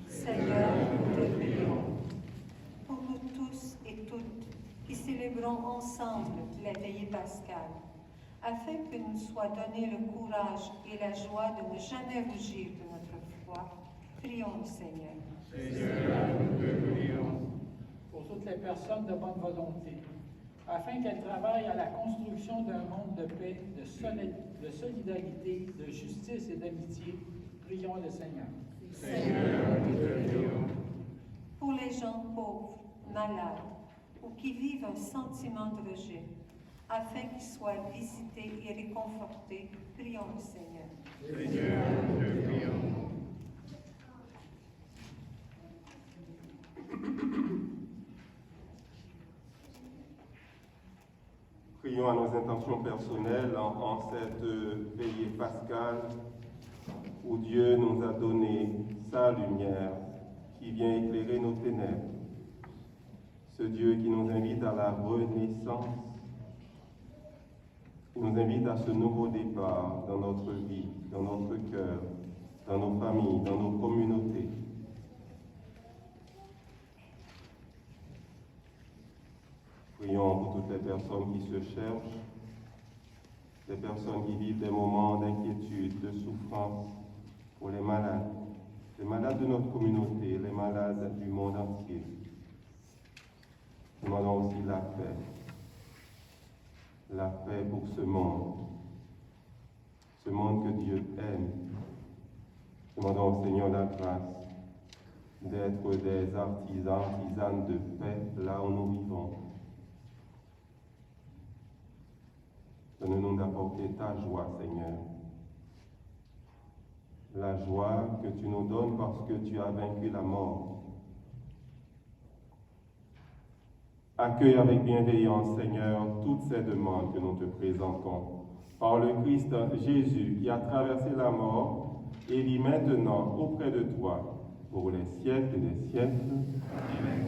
Seigneur, nous te prions. Pour nous tous et toutes qui célébrons ensemble la veillée pascale, afin que nous soit donné le courage et la joie de ne jamais rougir de notre foi, prions le Seigneur. Seigneur, nous te prions. Pour toutes les personnes de bonne volonté, afin qu'elles travaillent à la construction d'un monde de paix, de solidarité, de justice et d'amitié, prions le Seigneur. Seigneur, nous te prions. Pour les gens pauvres, malades, ou qui vivent un sentiment de rejet, afin qu'ils soient visités et réconfortés, prions le Seigneur. Seigneur, nous te prions. Prions à nos intentions personnelles en cette veillée pascale où Dieu nous a donné sa lumière qui vient éclairer nos ténèbres. Ce Dieu qui nous invite à la renaissance, qui nous invite à ce nouveau départ dans notre vie, dans notre cœur, dans nos familles, dans nos communautés. Prions pour toutes les personnes qui se cherchent, les personnes qui vivent des moments d'inquiétude, de souffrance, pour les malades de notre communauté, les malades du monde entier. Nous demandons aussi la paix pour ce monde que Dieu aime. Nous demandons au Seigneur la grâce d'être des artisanes de paix là où nous vivons. Donne-nous d'apporter ta joie, Seigneur. La joie que tu nous donnes parce que tu as vaincu la mort. Accueille avec bienveillance, Seigneur, toutes ces demandes que nous te présentons. Par le Christ Jésus qui a traversé la mort et vit maintenant auprès de toi, pour les siècles des siècles. Amen.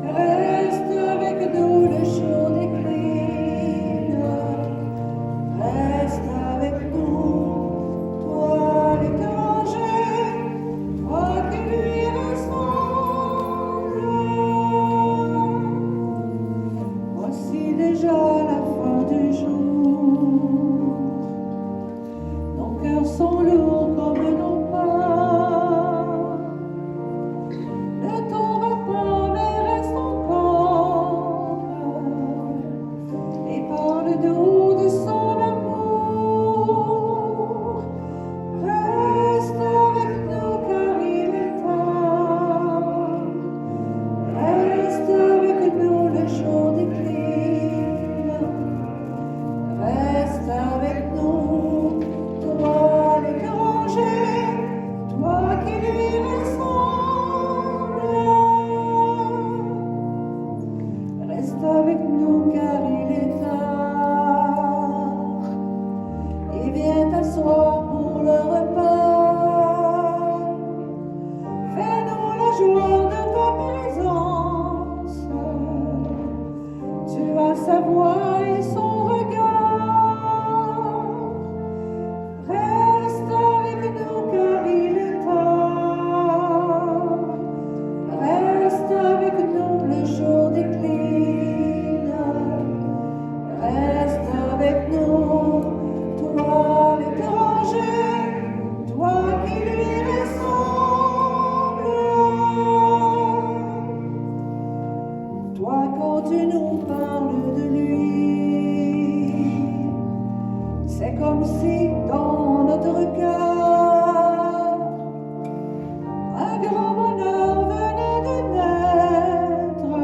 Reste avec nous le jour des crimes. Reste avec nous, toi l'étranger, toi qui lui ressembles. Voici déjà la fin du jour. Nos cœurs sont lourds comme nos pas. Ne tombe pas, mais reste encore et parle-nous de son amour. Reste avec nous car il est tard. Reste avec nous le jour des crimes. Reste avec nous, toi l'étranger, toi qui lui ressembles. Reste avec nous car il est tard. Et viens t'asseoir pour le repas. Fais-nous la joie de ta présence. Tu as sa voix et son regard. Reste avec nous car il est tard. Reste avec nous le jour décline. Reste avec nous, toi l'étranger, toi qui lui ressembles. Toi quand tu nous parles de lui, c'est comme si dans notre cœur un grand bonheur venait de naître.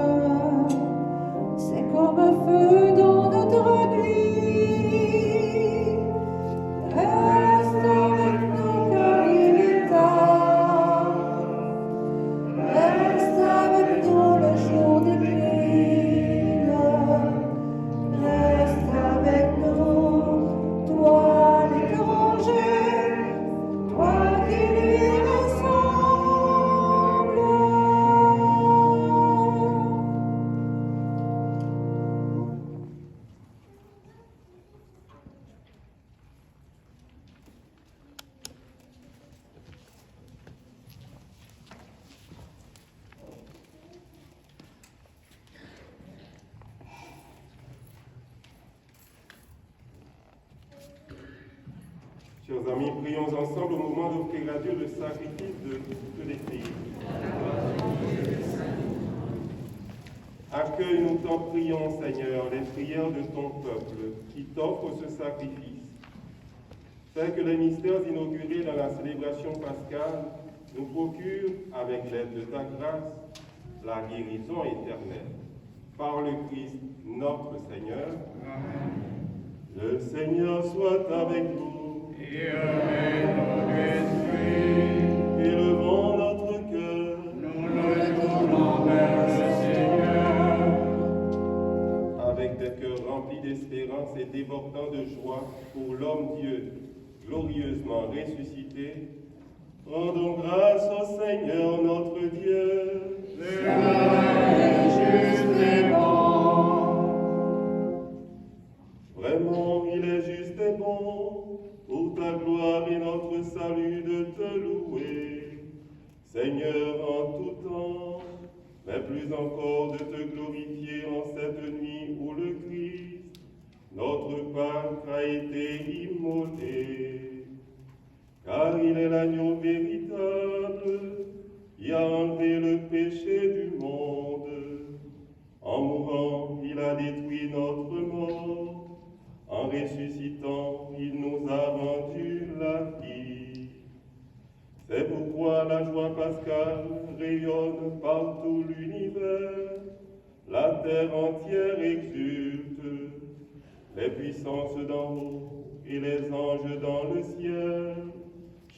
C'est comme un feu dans notre nuit. Reste avec nous car il est tard. Reste avec nous le jour décline. Reste avec nous, toi l'étranger, toi qui lui ressembles. Chers amis, prions ensemble au moment d'offrir à Dieu le sacrifice de toutes les prières. Accueille-nous, t'en prions, Seigneur, les prières de ton peuple qui t'offre ce sacrifice. Fais que les mystères inaugurés dans la célébration pascale nous procurent, avec l'aide de ta grâce, la guérison éternelle. Par le Christ, notre Seigneur. Amen. Le Seigneur soit avec vous. Et avec notre esprit, Élevons notre cœur. nous le tournons vers le Seigneur. Avec des cœurs remplis d'espérance et débordant de joie pour l'homme-Dieu glorieusement ressuscité, rendons grâce au Seigneur notre Dieu. Cela est juste et bon. Vraiment, il est juste et bon, pour ta gloire et notre salut, de te louer, Seigneur, en tout temps, mais plus encore de te glorifier en cette nuit où le Christ, notre Pâque, a été immolé. Car il est l'agneau véritable qui a enlevé le péché du monde. En mourant, il a détruit notre mort. En ressuscitant, il nous a rendu la vie. C'est pourquoi la joie pascale rayonne par tout l'univers. La terre entière exulte. Les puissances d'en haut et les anges dans le ciel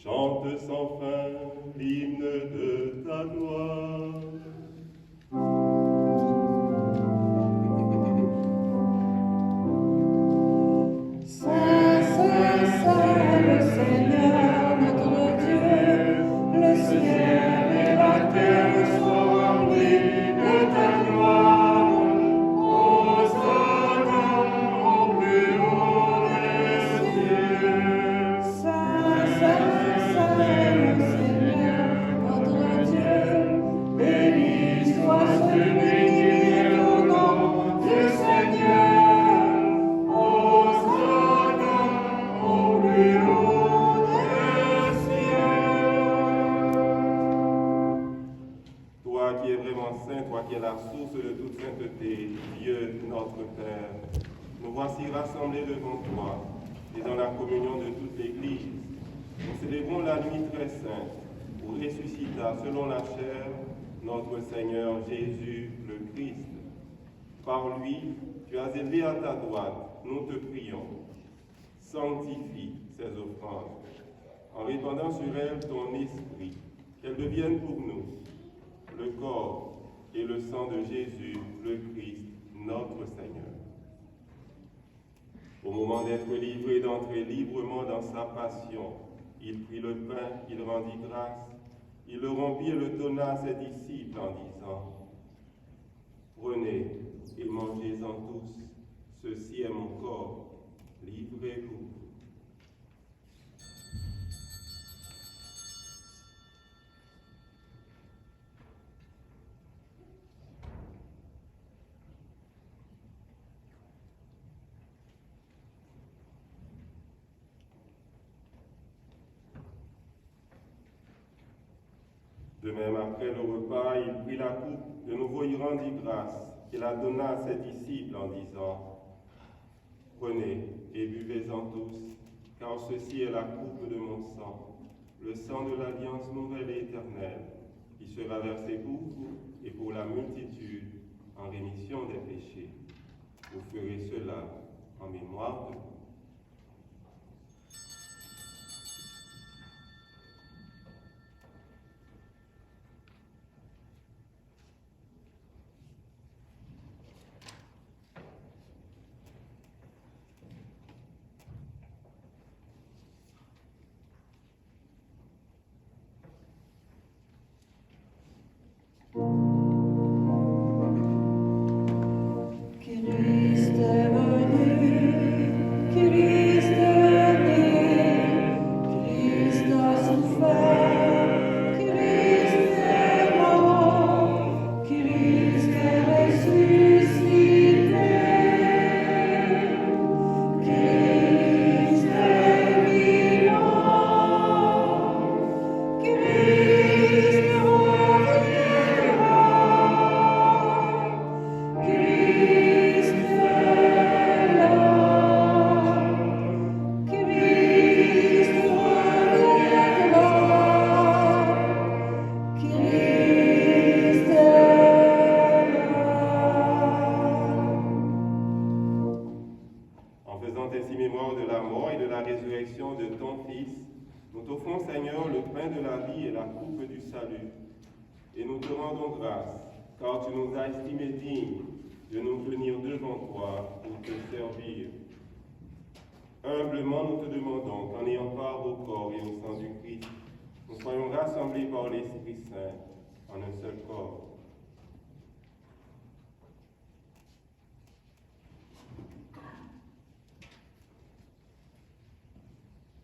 chantent sans fin l'hymne de ta gloire. Saint, Saint, Saint, le Seigneur notre Dieu, le ciel et la terre sont remplis de ta gloire. Hosanna au plus haut des cieux. Saint, Saint, Saint, le Seigneur notre Dieu, béni soit celui qui vient au nom du Seigneur. Toi qui es vraiment saint, toi qui es la source de toute sainteté, Dieu notre Père, nous voici rassemblés devant toi et dans la communion de toute l'Église. Nous célébrons la nuit très sainte où ressuscita selon la chair notre Seigneur Jésus le Christ. Par lui, tu as élevé à ta droite, nous te prions. Sanctifie ces offrandes en répandant sur elles ton esprit, qu'elles deviennent pour nous le corps et le sang de Jésus, le Christ, notre Seigneur. Au moment d'être livré, d'entrer librement dans sa passion, il prit le pain, il rendit grâce, il le rompit et le donna à ses disciples en disant, « Prenez et mangez-en tous, ceci est mon corps, livré pour vous. » De même, après le repas, il prit la coupe, de nouveau il rendit grâce, et la donna à ses disciples en disant, « Prenez et buvez-en tous, car ceci est la coupe de mon sang, le sang de l'alliance nouvelle et éternelle, qui sera versé pour vous et pour la multitude en rémission des péchés. Vous ferez cela en mémoire de vous. » Christ est venu, Christ est né, Christ a souffert, Christ est mort, Christ est ressuscité, Christ est vivant, Christ reviendra. Christ est là, Christ reviendra, Christ est là. En faisant ainsi mémoire de la mort et de la résurrection de ton Fils, nous t'offrons, Seigneur, le pain de la vie et la coupe du salut. Et nous te rendons grâce, car tu nous as estimés dignes de nous venir devant toi pour te servir. Humblement, nous te demandons qu'en ayant part au corps et au sang du Christ, nous soyons rassemblés par l'Esprit Saint en un seul corps.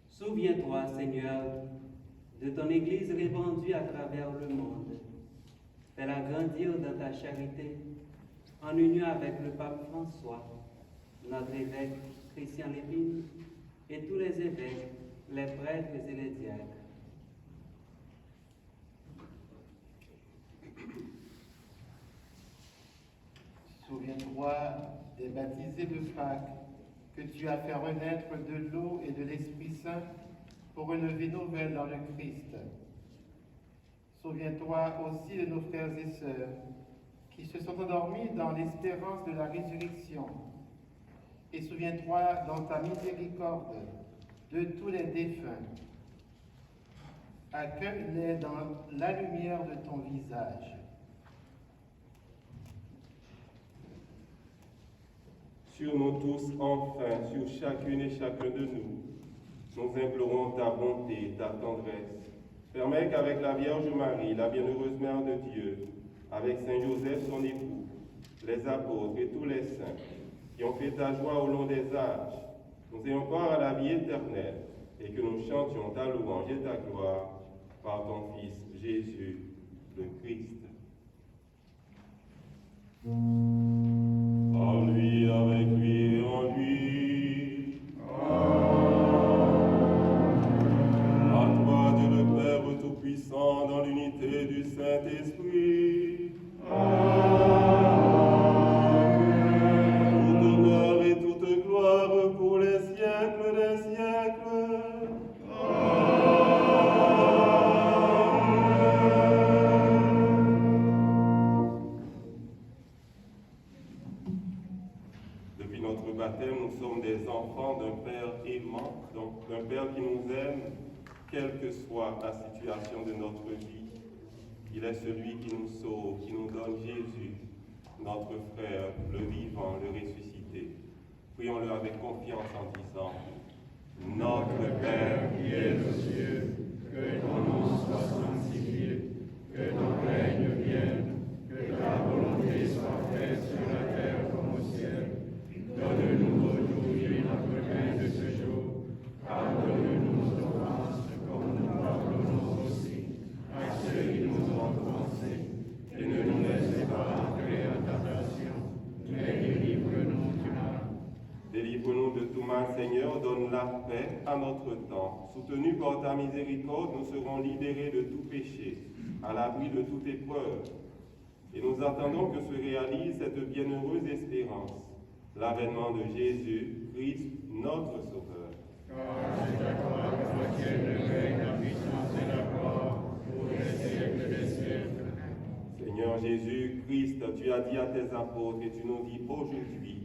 Souviens-toi, Seigneur, de ton Église répandue à travers le monde. Fais-la grandir dans ta charité, en union avec le pape François, notre évêque Christian Lépine, et tous les évêques, les prêtres et les diacres. Souviens-toi des baptisés de Pâques que tu as fait renaître de l'eau et de l'Esprit Saint pour une vie nouvelle dans le Christ. Souviens-toi aussi de nos frères et sœurs qui se sont endormis dans l'espérance de la résurrection. et souviens-toi dans ta miséricorde de tous les défunts. Accueille-les dans la lumière de ton visage. Sur nous tous, enfin, sur chacune et chacun de nous, nous implorons ta bonté, ta tendresse. Permets qu'avec la Vierge Marie, la bienheureuse Mère de Dieu, avec Saint Joseph, son époux, les apôtres et tous les saints qui ont fait ta joie au long des âges, nous ayons part à la vie éternelle et que nous chantions ta louange et ta gloire par ton Fils Jésus, le Christ. En lui, avec lui et en lui. À toi, Dieu le Père Tout-Puissant, dans l'unité du Saint-Esprit. Tout honneur et toute gloire pour les siècles des siècles. Depuis notre baptême, nous sommes des enfants d'un Père aimant, donc d'un Père qui nous aime, quelle que soit la situation de notre vie. Il est celui qui nous sauve, qui nous donne Jésus, notre frère, le vivant, le ressuscité. Prions-le avec confiance en disant: Notre Père qui es aux cieux, que ton nom soit sanctifié, que ton règne vienne, que ta volonté soit faite sur la terre comme au ciel. Donne-nous aujourd'hui notre pain de ce jour. Pardonne-nous nos offenses, comme nous pardonnons aussi à ceux qui nous ont offensés. Et ne nous laisse pas entrer en tentation, mais délivre-nous du mal. Délivre-nous de tout mal, Seigneur, donne la paix à notre temps. Soutenus par ta miséricorde, nous serons libérés de tout péché, à l'abri de toute épreuve. Et nous attendons que se réalise cette bienheureuse espérance, l'avènement de Jésus, Christ, notre Sauveur. Car c'est à toi qu'appartiennent le règne, la puissance et la gloire pour les siècles des siècles. Seigneur Jésus, Christ, tu as dit à tes apôtres et tu nous dis aujourd'hui: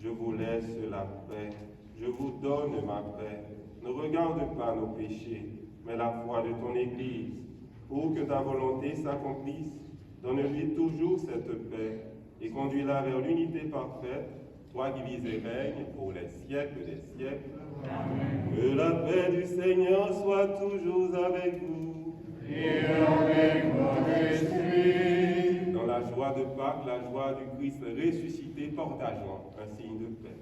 je vous laisse la paix, je vous donne ma paix. Ne regarde pas nos péchés, mais la foi de ton Église. Pour que ta volonté s'accomplisse, donne-lui toujours cette paix et conduis-la vers l'unité parfaite, toi qui vis et règnes pour les siècles des siècles. Amen. Que la paix du Seigneur soit toujours avec vous. Et avec votre esprit. Dans la joie de Pâques, la joie du Christ ressuscité, partageons un signe de paix.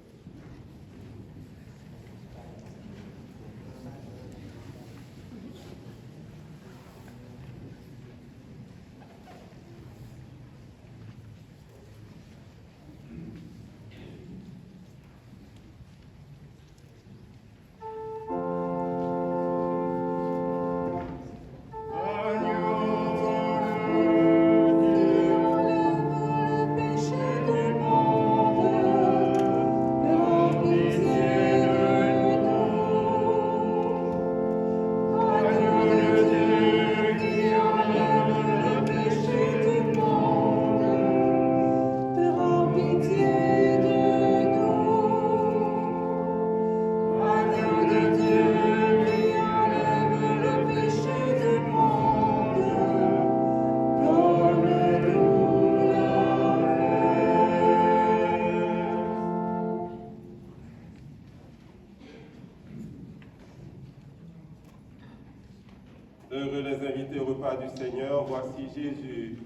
Heureux les invités au repas du Seigneur, voici Jésus,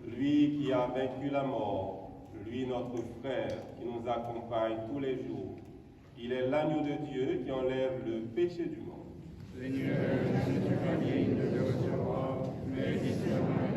lui qui a vaincu la mort, lui notre frère qui nous accompagne tous les jours. Il est l'agneau de Dieu qui enlève le péché du monde. Seigneur, je ne suis pas digne de te recevoir, mais dis seulement